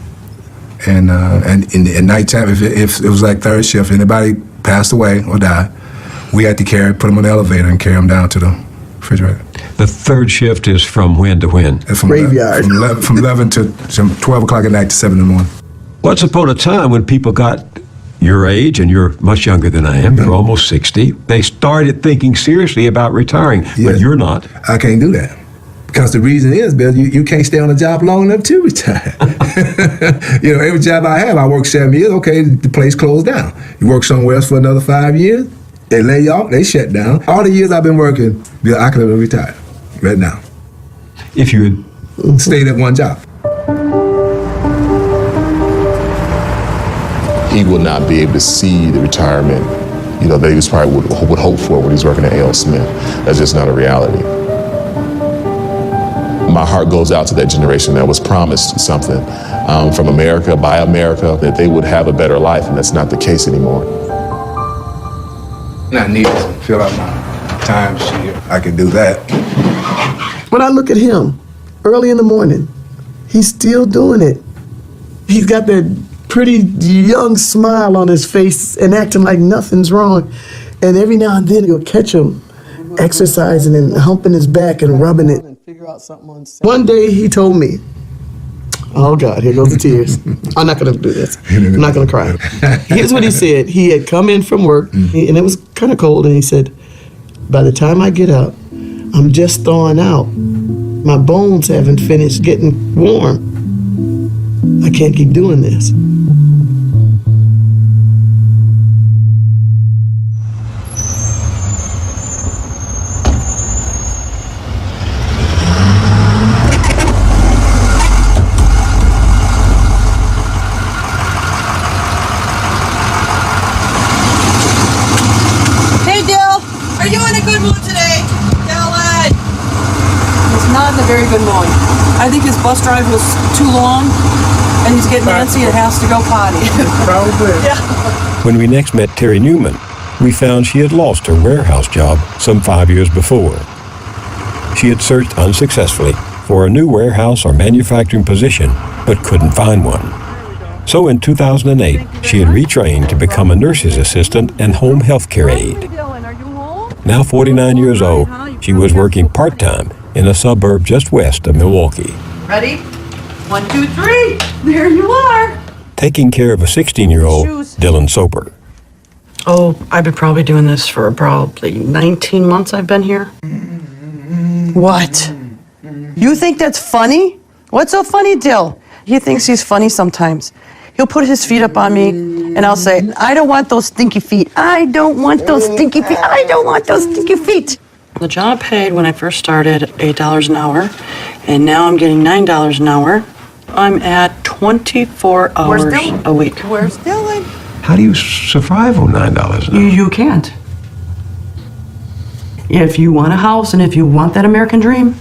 And at nighttime, if it was like third shift, anybody passed away or died, we had to put them on the elevator and carry them down to the refrigerator. The third shift is from when to when? From Graveyard. From 11 to 12 o'clock at night to 7 in the morning. Once upon a time when people got your age, and you're much younger than I am, you're almost 60, they started thinking seriously about retiring, but you're not. I can't do that. Because the reason is, Bill, you can't stay on a job long enough to retire. Every job I have, I work 7 years, okay, the place closed down. You work somewhere else for another 5 years, they lay you off, they shut down. All the years I've been working, Bill, I could have retired right now. If you had stayed at one job. He will not be able to see the retirement, that he was probably would hope for when he's working at A.L. Smith. That's just not a reality. My heart goes out to that generation that was promised something from America, by America, that they would have a better life, and that's not the case anymore. I need to fill out my time sheet. I can do that. When I look at him, early in the morning, he's still doing it. He's got that pretty young smile on his face and acting like nothing's wrong. And every now and then you'll catch him exercising and humping his back and rubbing it. One day he told me, oh God, here goes the tears. I'm not gonna do this. I'm not gonna cry. Here's what he said. He had come in from work and it was kind of cold, and he said, by the time I get up, I'm just thawing out. My bones haven't finished getting warm. I can't keep doing this. Are you in a good mood today, Dylan? He's not in a very good mood. I think his bus drive was too long, and he's getting antsy and has to go potty. Probably. Yeah. When we next met Terry Newman, we found she had lost her warehouse job some 5 years before. She had searched unsuccessfully for a new warehouse or manufacturing position, but couldn't find one. So in 2008, she had retrained to become a nurse's assistant and home health care aide. Now 49 years old, she was working part-time in a suburb just west of Milwaukee. Ready? 1, 2, 3. There you are. Taking care of a 16-year-old, Dylan Soper. Oh, I've been probably doing this for probably 19 months I've been here. What? You think that's funny? What's so funny, Dill? He thinks he's funny sometimes. He'll put his feet up on me, and I'll say, I don't want those stinky feet. I don't want those stinky feet. I don't want those stinky feet. The job paid when I first started $8 an hour, and now I'm getting $9 an hour. I'm at 24 hours a week. Where's Dylan? How do you survive on $9 an hour? You can't. If you want a house and if you want that American dream,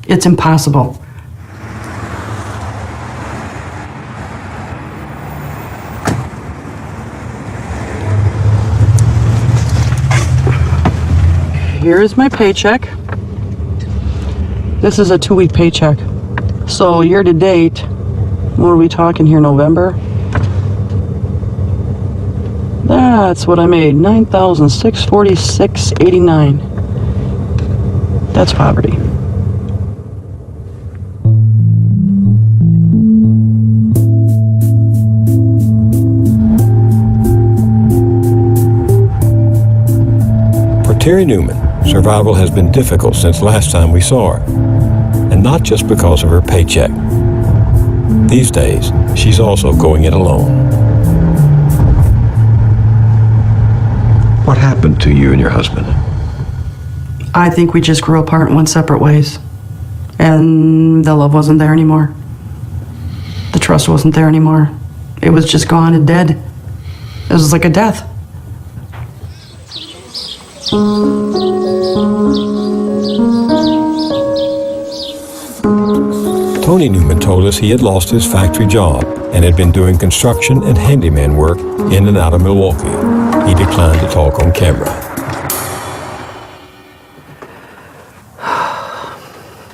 it's impossible. Here is my paycheck. This is a 2-week paycheck. So year to date, what are we talking here, November? That's what I made, $9,646.89. That's poverty. For Terry Newman, survival has been difficult since last time we saw her, and not just because of her paycheck. These days, she's also going it alone. What happened to you and your husband? I think we just grew apart and went separate ways. And the love wasn't there anymore. The trust wasn't there anymore. It was just gone and dead. It was like a death. Tony Newman told us he had lost his factory job and had been doing construction and handyman work in and out of Milwaukee. He declined to talk on camera.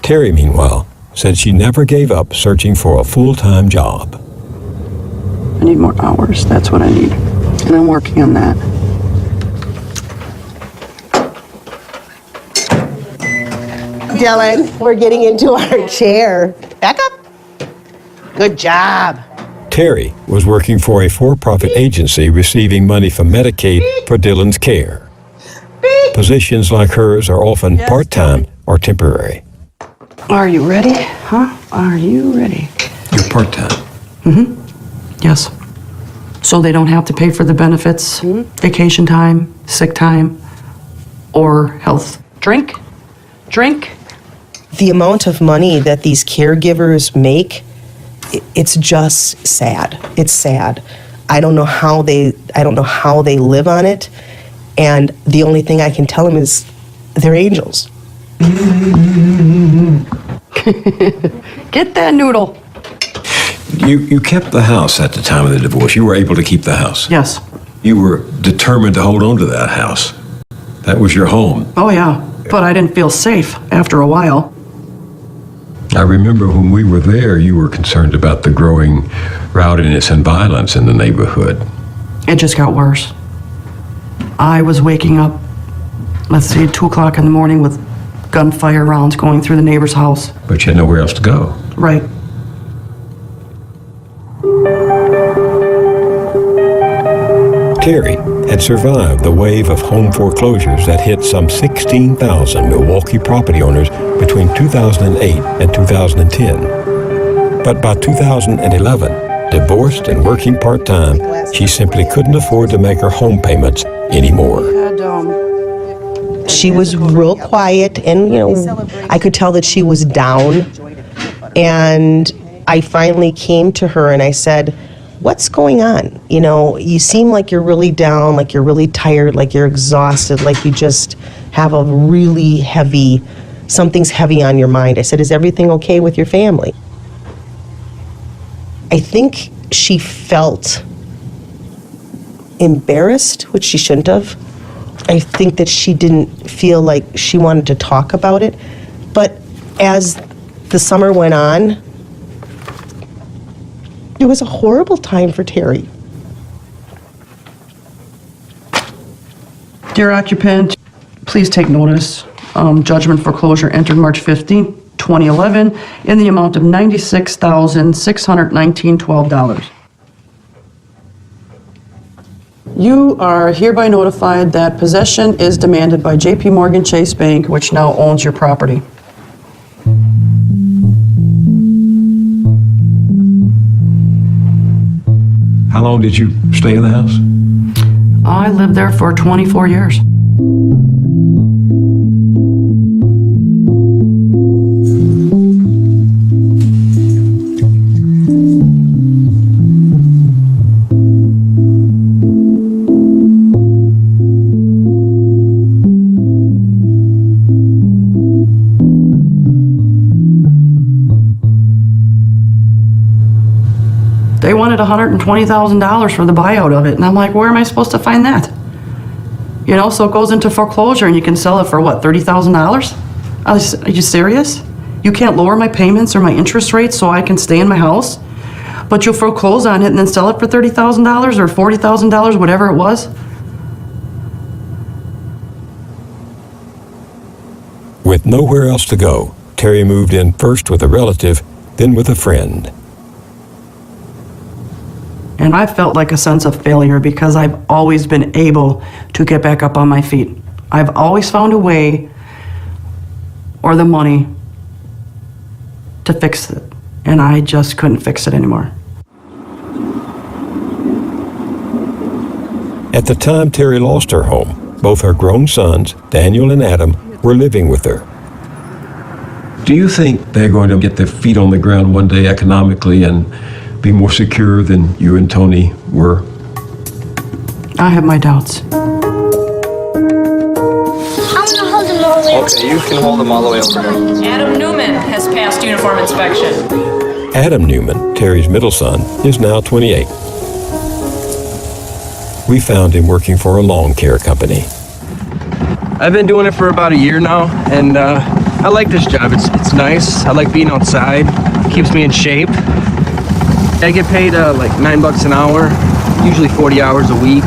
Terry, meanwhile, said she never gave up searching for a full-time job. I need more hours. That's what I need. And I'm working on that. Dylan, we're getting into our chair. Back up. Good job. Terry was working for a for-profit agency receiving money from Medicaid for Dylan's care. Positions like hers are often part-time or temporary. Are you ready? Huh? Are you ready? You're part-time. Mm-hmm. Yes. So they don't have to pay for the benefits, vacation time, sick time, or health. Drink. The amount of money that these caregivers make, it's just sad. It's sad. I don't know how they live on it, and the only thing I can tell them is they're angels. Get that noodle. You kept the house at the time of the divorce. You were able to keep the house. Yes. You were determined to hold on to that house. That was your home. Oh, yeah. But I didn't feel safe after a while. I remember when we were there, you were concerned about the growing rowdiness and violence in the neighborhood. It just got worse. I was waking up, 2 o'clock in the morning with gunfire rounds going through the neighbor's house. But you had nowhere else to go. Right. Terry had survived the wave of home foreclosures that hit some 16,000 Milwaukee property owners between 2008 and 2010. But by 2011, divorced and working part-time, she simply couldn't afford to make her home payments anymore. She was real quiet, and I could tell that she was down. And I finally came to her and I said, "What's going on? You seem like you're really down, like you're really tired, like you're exhausted, like you just have a really something's heavy on your mind." I said, "Is everything okay with your family?" I think she felt embarrassed, which she shouldn't have. I think that she didn't feel like she wanted to talk about it. But as the summer went on, it was a horrible time for Terry. Dear occupant, please take notice. Judgment foreclosure entered March 15, 2011 in the amount of $96,619.12. You are hereby notified that possession is demanded by J.P. Morgan Chase Bank, which now owns your property. How long did you stay in the house? I lived there for 24 years. They wanted $120,000 for the buyout of it. And I'm like, where am I supposed to find that? So it goes into foreclosure and you can sell it for what, $30,000? Are you serious? You can't lower my payments or my interest rates so I can stay in my house? But you'll foreclose on it and then sell it for $30,000 or $40,000, whatever it was? nowhere else to go, Terry moved in first with a relative, then with a friend. And I felt like a sense of failure because I've always been able to get back up on my feet. I've always found a way or the money to fix it. And I just couldn't fix it anymore. At the time Terry lost her home, both her grown sons, Daniel and Adam, were living with her. Do you think they're going to get their feet on the ground one day economically and be more secure than you and Tony were? I have my doubts. Okay, you can hold them all the way over there. Adam Newman has passed uniform inspection. Adam Newman, Terry's middle son, is now 28. We found him working for a lawn care company. I've been doing it for about a year now, and I like this job. It's nice. I like being outside. It keeps me in shape. I get paid like $9 an hour, usually 40 hours a week.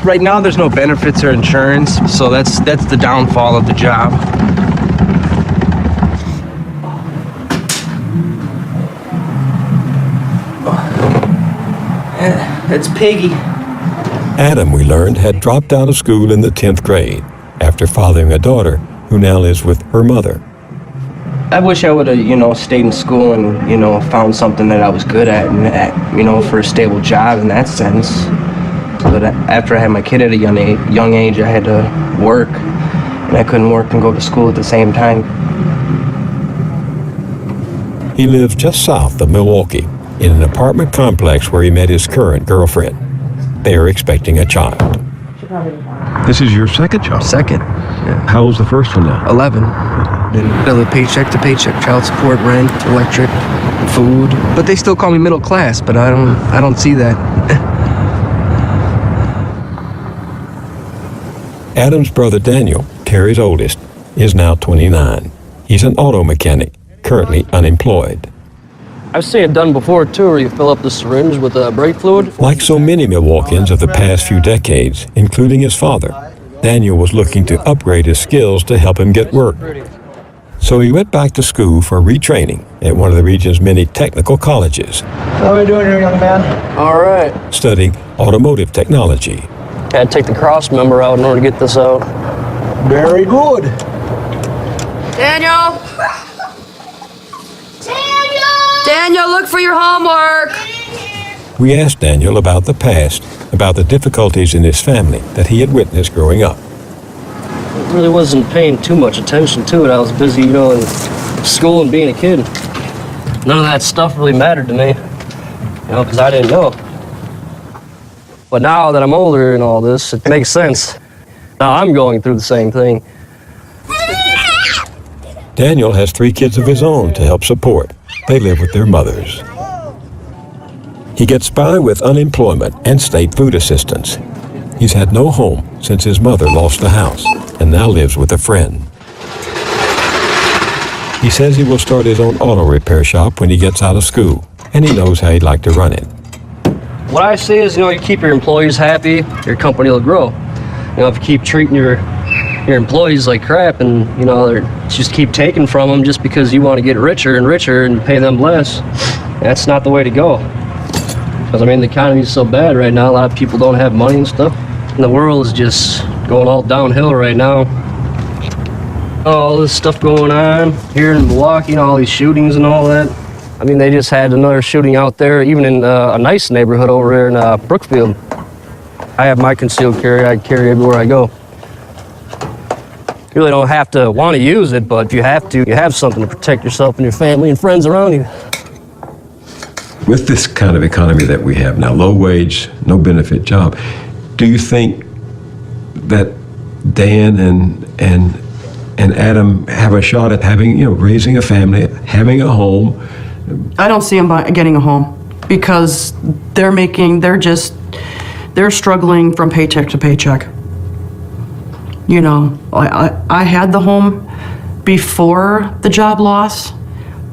Right now, there's no benefits or insurance, so that's the downfall of the job. It's Piggy. Adam, we learned, had dropped out of school in the 10th grade after fathering a daughter who now lives with her mother. I wish I would have, stayed in school and, found something that I was good at and, for a stable job in that sense. But after I had my kid at a young age, I had to work, and I couldn't work and go to school at the same time. He lives just south of Milwaukee in an apartment complex where he met his current girlfriend. They are expecting a child. This is your second child? Second. Yeah. How old's the first one now? 11. Then I live paycheck to paycheck, child support, rent, electric, food. But they still call me middle class, but I don't see that. Adam's brother Daniel, Terry's oldest, is now 29. He's an auto mechanic, currently unemployed. I've seen it done before too, where you fill up the syringe with brake fluid. Like so many Milwaukeeans of the past few decades, including his father, Daniel was looking to upgrade his skills to help him get work. So he went back to school for retraining at one of the region's many technical colleges. How are you doing here, young man? All right. Studying automotive technology. Had to take the cross member out in order to get this out. Very good. Daniel! Daniel, look for your homework. We asked Daniel about the past, about the difficulties in his family that he had witnessed growing up. I really wasn't paying too much attention to it. I was busy, in school and being a kid. None of that stuff really mattered to me, because I didn't know. But now that I'm older and all this, it makes sense. Now I'm going through the same thing. Daniel has 3 kids of his own to help support. They live with their mothers. He gets by with unemployment and state food assistance. He's had no home since his mother lost the house and now lives with a friend. He says he will start his own auto repair shop when he gets out of school, and he knows how he'd like to run it. What I say is, you keep your employees happy, your company will grow. If you keep treating your employees like crap and, they just keep taking from them just because you want to get richer and richer and pay them less, that's not the way to go. Because, the economy is so bad right now, a lot of people don't have money and stuff. And the world is just going all downhill right now. All this stuff going on here in Milwaukee, all these shootings and all that. They just had another shooting out there, even in a nice neighborhood over there in Brookfield. I have my concealed carry. I carry everywhere I go. You really don't have to want to use it, but if you have to, you have something to protect yourself and your family and friends around you. With this kind of economy that we have now, low wage, no benefit job, do you think that Dan and Adam have a shot at having, raising a family, having a home? I don't see them getting a home because they're struggling from paycheck to paycheck. I had the home before the job loss,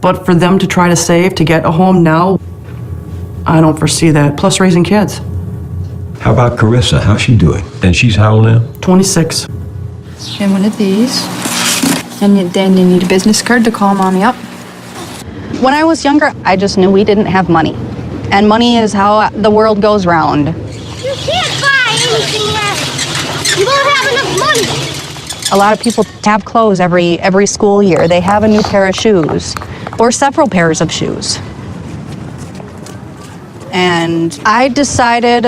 but for them to try to save to get a home now, I don't foresee that. Plus raising kids. How about Carissa? How's she doing? And she's how old now? 26. And one of these. And then you need a business card to call mommy up. When I was younger, I just knew we didn't have money. And money is how the world goes round. You can't buy anything else. You don't have enough money. A lot of people have clothes every school year. They have a new pair of shoes or several pairs of shoes. And I decided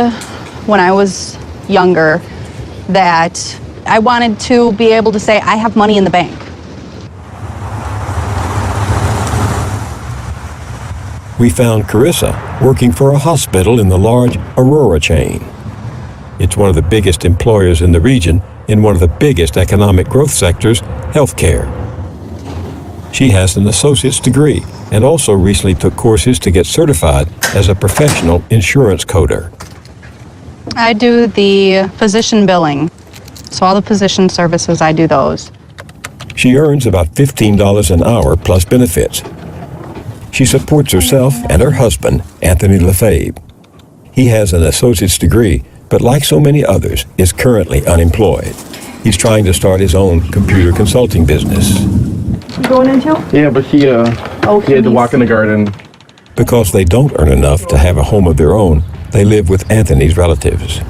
when I was younger that I wanted to be able to say I have money in the bank. We found Carissa working for a hospital in the large Aurora chain. It's one of the biggest employers in the region in one of the biggest economic growth sectors, healthcare. She has an associate's degree and also recently took courses to get certified as a professional insurance coder. I do the physician billing. So all the physician services, I do those. She earns about $15 an hour plus benefits. She supports herself and her husband, Anthony Lefebvre. He has an associate's degree, but like so many others, is currently unemployed. He's trying to start his own computer consulting business. You going in, Joe? Yeah, but he had to walk in the garden. Because they don't earn enough to have a home of their own, they live with Anthony's relatives.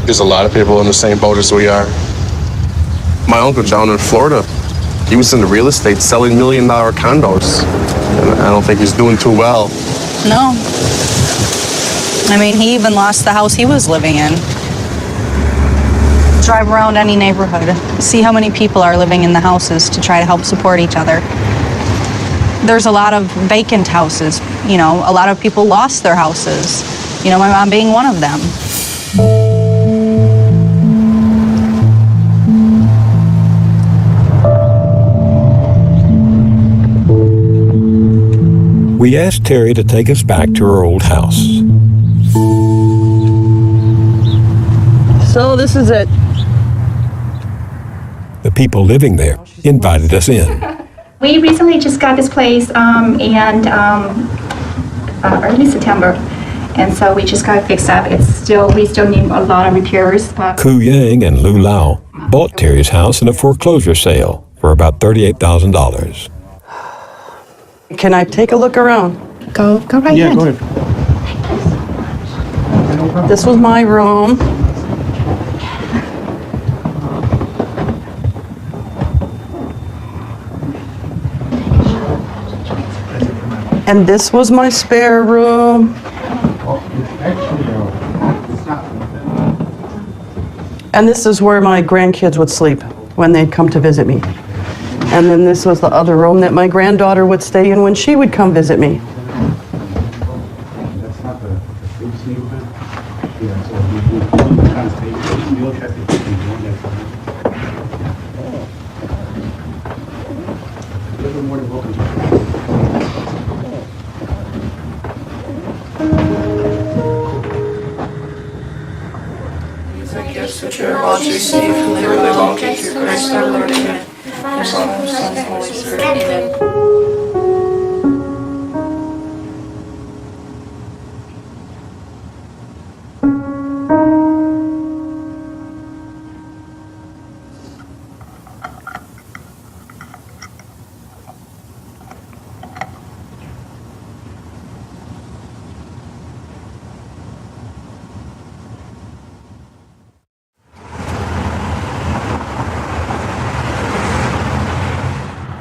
There's a lot of people in the same boat as we are. My uncle down in Florida, he was in the real estate selling $1 million condos. And I don't think he's doing too well. No. I mean, he even lost the house he was living in. Drive around any neighborhood, see how many people are living in the houses to try to help support each other. There's a lot of vacant houses. You know, a lot of people lost their houses. You know, my mom being one of them. We asked Terry to take us back to her old house. So this is it. The people living there invited us in. We recently just got this place early September, and so we just got it fixed up. We still need a lot of repairs. But Ku Yang and Lu Lau bought Terry's house in a foreclosure sale for about $38,000. Can I take a look around? Go right ahead. Go ahead. This was my room. And this was my spare room. And this is where my grandkids would sleep when they'd come to visit me. And then this was the other room that my granddaughter would stay in when she would come visit me. Which you are about to receive from the early walking through Christ our Lord. Amen. Son, Holy Spirit. Amen.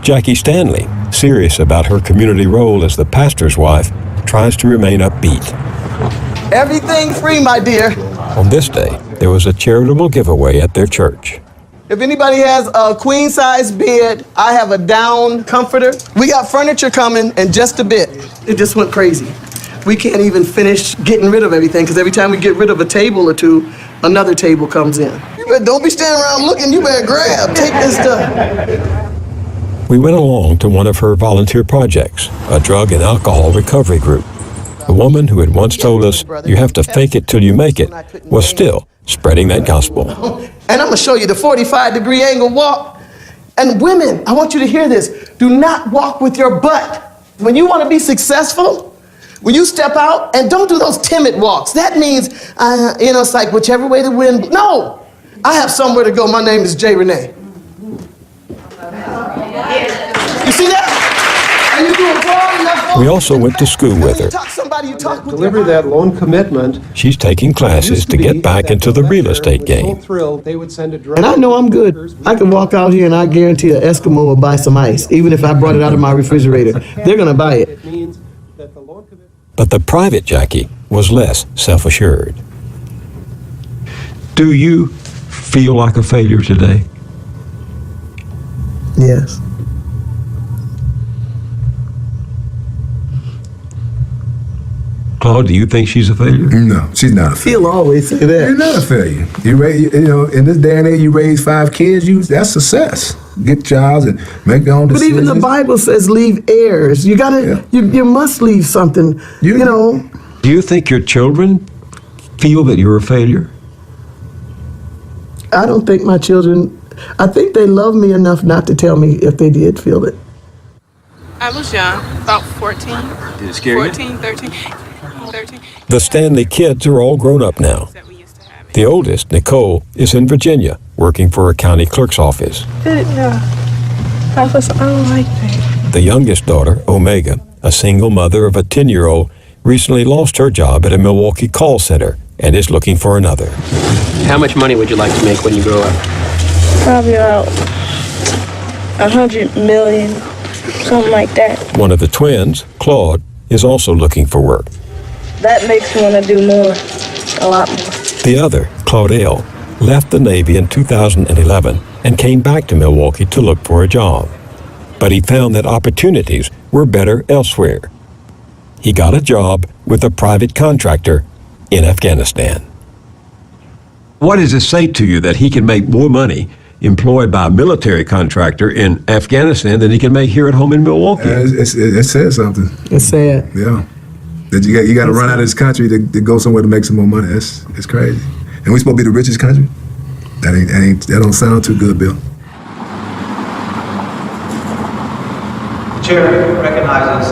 Jackie Stanley, serious about her community role as the pastor's wife, tries to remain upbeat. Everything free, my dear. On this day, there was a charitable giveaway at their church. If anybody has a queen-size bed, I have a down comforter. We got furniture coming in just a bit. It just went crazy. We can't even finish getting rid of everything because every time we get rid of a table or two, another table comes in. You better don't be standing around looking. You better grab. Take this stuff. We went along to one of her volunteer projects, a drug and alcohol recovery group. The woman who had once told us, you have to fake it till you make it, was still spreading that gospel. And I'm gonna show you the 45-degree angle walk. And women, I want you to hear this. Do not walk with your butt. When you wanna be successful, when you step out, and don't do those timid walks. That means, it's like whichever way the wind, no. I have somewhere to go. My name is Jay Renee. We also went to school with her. Deliver that loan commitment. She's taking classes to get back into the real estate game. And I know I'm good. I can walk out here and I guarantee an Eskimo will buy some ice, even if I brought it out of my refrigerator. They're going to buy it. But the private Jackie was less self-assured. Do you feel like a failure today? Yes. Claude, do you think she's a failure? No, she's not a failure. He'll always say that. You're not a failure. In this day and age, you raise 5 kids, that's success. Get jobs and make your own But decisions. even the Bible says leave heirs. You gotta, you must leave something, you know. Do you think your children feel that you're a failure? I don't think my children, I think they love me enough not to tell me if they did feel it. I was young, about 14. Did it scare you? 14, 13. The Stanley kids are all grown up now. The oldest, Nicole, is in Virginia, working for a county clerk's office. I don't like that. The youngest daughter, Omega, a single mother of a 10-year-old, recently lost her job at a Milwaukee call center and is looking for another. How much money would you like to make when you grow up? Probably about 100 million, something like that. One of the twins, Claude, is also looking for work. That makes me want to do more, a lot more. The other, Claudel, left the Navy in 2011 and came back to Milwaukee to look for a job. But he found that opportunities were better elsewhere. He got a job with a private contractor in Afghanistan. What does it say to you that he can make more money employed by a military contractor in Afghanistan than he can make here at home in Milwaukee? It says something. It's sad. Yeah. That you got to run out of this country to go somewhere to make some more money. It's crazy. And we supposed to be the richest country? That don't sound too good, Bill. The chair recognizes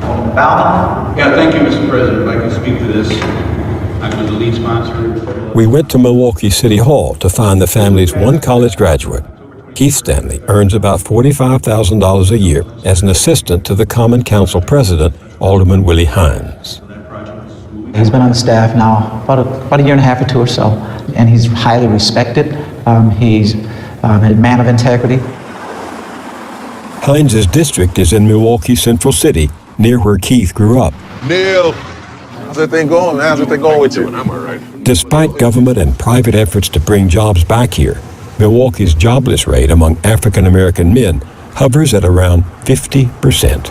Alderman Bauman. Yeah, thank you, Mr. President. If I can speak to this, I'm the lead sponsor. We went to Milwaukee City Hall to find the family's one college graduate. Keith Stanley earns about $45,000 a year as an assistant to the Common Council President, Alderman Willie Hines. He's been on the staff now about a year and a half or two or so, and he's highly respected. He's a man of integrity. Hines' district is in Milwaukee Central City, near where Keith grew up. Neil, how's that thing going? How's that thing going with you? I'm all right. Despite government and private efforts to bring jobs back here, Milwaukee's jobless rate among African American men hovers at around 50%.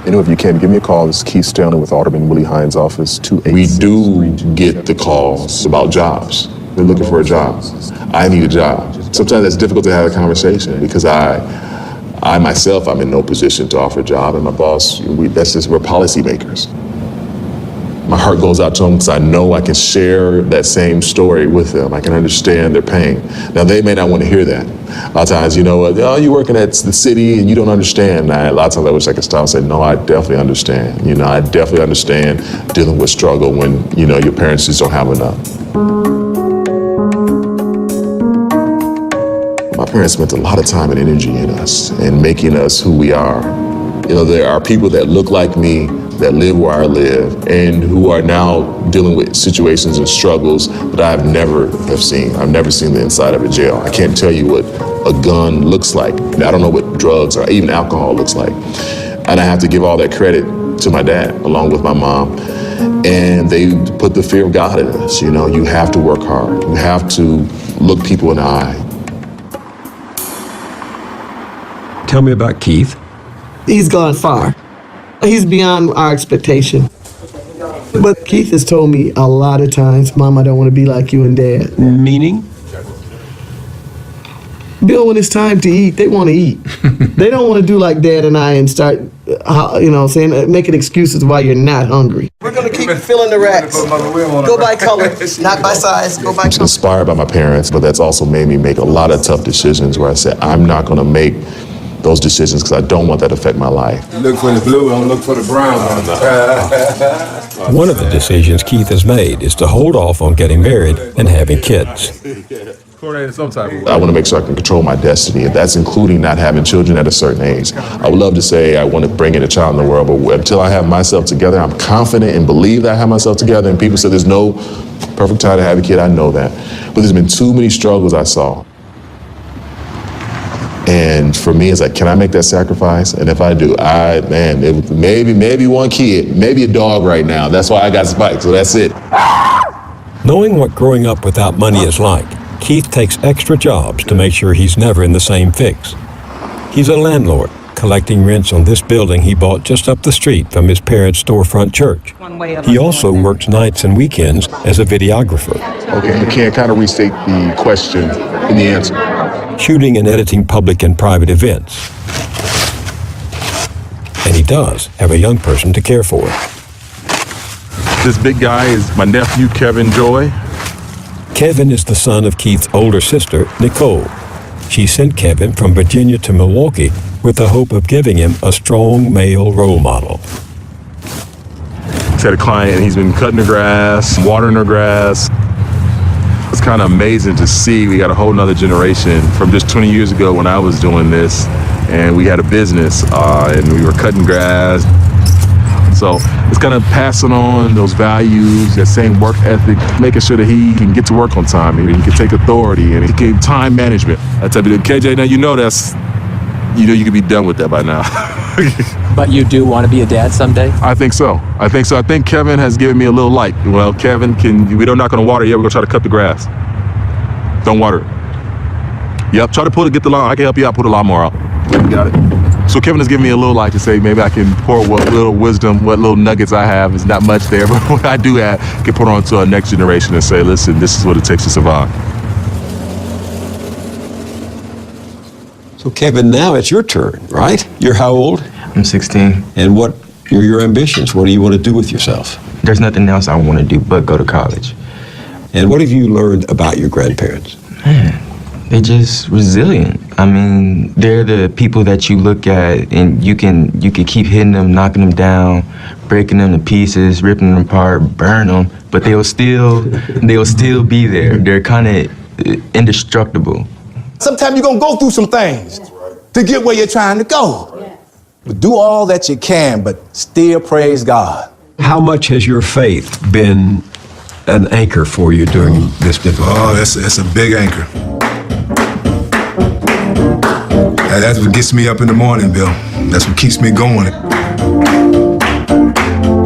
If you can, give me a call. This is Keith Stanley with Alderman Willie Hines' office, 286. We do get the calls about jobs. They're looking for a job. I need a job. Sometimes it's difficult to have a conversation because I myself, I'm in no position to offer a job, and my boss, we're policymakers. My heart goes out to them because I know I can share that same story with them. I can understand their pain. Now, they may not want to hear that. A lot of times, oh, you're working at the city and you don't understand. A lot of times I wish I could stop and say, no, I definitely understand. I definitely understand dealing with struggle when, your parents just don't have enough. My parents spent a lot of time and energy in us and making us who we are. There are people that look like me, that live where I live, and who are now dealing with situations and struggles that I've never seen. I've never seen the inside of a jail. I can't tell you what a gun looks like. I don't know what drugs or even alcohol looks like. And I have to give all that credit to my dad, along with my mom. And they put the fear of God in us. You have to work hard. You have to look people in the eye. Tell me about Keith. He's gone far. He's beyond our expectation. But Keith has told me a lot of times, Mom, I don't want to be like you and Dad. Meaning? Bill, when it's time to eat, they want to eat. They don't want to do like Dad and I and start, making excuses why you're not hungry. We're going to keep filling the racks. Go by color, not by size. Go by color. Inspired by my parents, but that's also made me make a lot of tough decisions where I said, I'm not going to make those decisions because I don't want that to affect my life. Look for the blue, don't look for the brown. One of the decisions Keith has made is to hold off on getting married and having kids. Coordinated some type of way. I want to make sure I can control my destiny. If that's including not having children at a certain age. I would love to say I want to bring in a child in the world, but until I have myself together, I'm confident and believe that I have myself together. And people say there's no perfect time to have a kid. I know that. But there's been too many struggles I saw. And for me, it's like, can I make that sacrifice? And if I do, maybe one kid, maybe a dog right now. That's why I got Spike, so that's it. Knowing what growing up without money is like, Keith takes extra jobs to make sure he's never in the same fix. He's a landlord, collecting rents on this building he bought just up the street from his parents' storefront church. He also works nights and weekends as a videographer. Okay, I can't kind of restate the question and the answer. Shooting and editing public and private events. And he does have a young person to care for. This big guy is my nephew, Kevin Joy. Kevin is the son of Keith's older sister, Nicole. She sent Kevin from Virginia to Milwaukee with the hope of giving him a strong male role model. He's had a client and he's been cutting the grass, watering the grass. It's kind of amazing to see. We got a whole nother generation from just 20 years ago when I was doing this, and we had a business and we were cutting grass. So it's kind of passing on those values, that same work ethic, making sure that he can get to work on time and he can take authority and he can time management. I tell you, KJ, now you could be done with that by now. But you do want to be a dad someday? I think so. I think Kevin has given me a little light. Well, Kevin, we don't not gonna water yet. We're gonna try to cut the grass. Don't water it. Yep, try to get the lawn. I can help you out, put the lawnmower out. You got it. So Kevin has given me a little light to say maybe I can pour what little wisdom, what little nuggets I have. It's not much there, but what I do have can put on to our next generation and say, listen, this is what it takes to survive. So Kevin, now it's your turn, right? You're how old? I'm 16. And what are your ambitions? What do you want to do with yourself? There's nothing else I want to do but go to college. And what have you learned about your grandparents? Man, they're just resilient. I mean, they're the people that you look at and you can keep hitting them, knocking them down, breaking them to pieces, ripping them apart, burn them, but they'll still be there. They're kind of indestructible. Sometimes you're gonna go through some things to get where you're trying to go. But do all that you can, but still praise God. How much has your faith been an anchor for you during this difficult time? Oh, that's a big anchor. That's what gets me up in the morning, Bill. That's what keeps me going.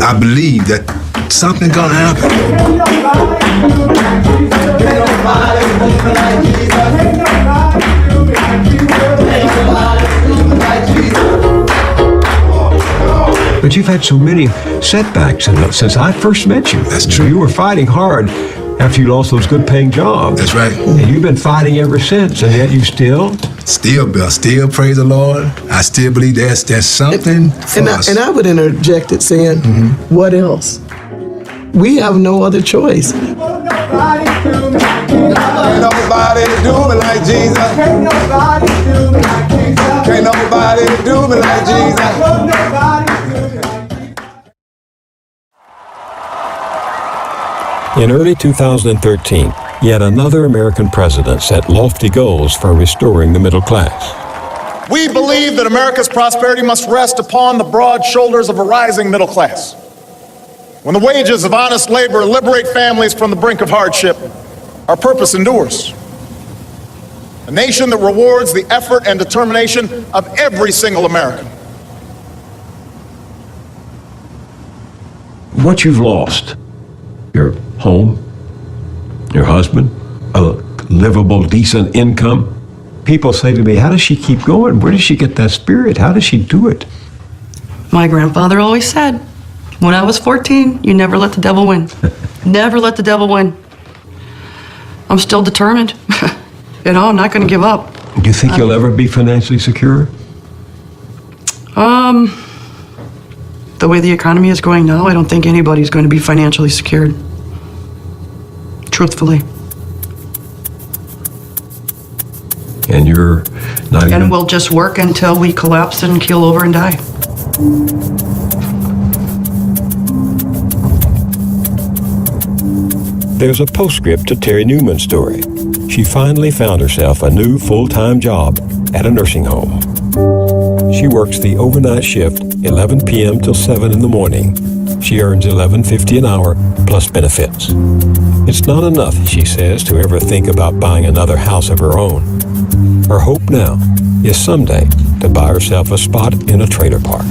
I believe that something's gonna happen. But you've had so many setbacks since I first met you. That's true. You were fighting hard after you lost those good paying jobs. That's right. And you've been fighting ever since, and yet you still, Bill, still praise the Lord. I still believe there's something for us. And I would interject it saying, what else? We have no other choice. Ain't nobody do me like Jesus. Can't nobody do me like Jesus. Can't nobody do me like Jesus. In early 2013, yet another American president set lofty goals for restoring the middle class. We believe that America's prosperity must rest upon the broad shoulders of a rising middle class. When the wages of honest labor liberate families from the brink of hardship, our purpose endures. A nation that rewards the effort and determination of every single American. what you've lost, your home, your husband, a livable, decent income. People say to me, how does she keep going? Where does she get that spirit? How does she do it? My grandfather always said, when I was 14, you never let the devil win. Never let the devil win. I'm still determined. I'm not going to give up. Do you think you'll ever be financially secure? The way the economy is going now, I don't think anybody's going to be financially secured. Truthfully. And you're not even... And we'll just work until we collapse and keel over and die. There's a postscript to Terry Newman's story. she finally found herself a new full-time job at a nursing home. She works the overnight shift, 11 p.m. till 7 in the morning. She earns $11.50 an hour plus benefits. It's not enough, she says, to ever think about buying another house of her own. Her hope now is someday to buy herself a spot in a trailer park.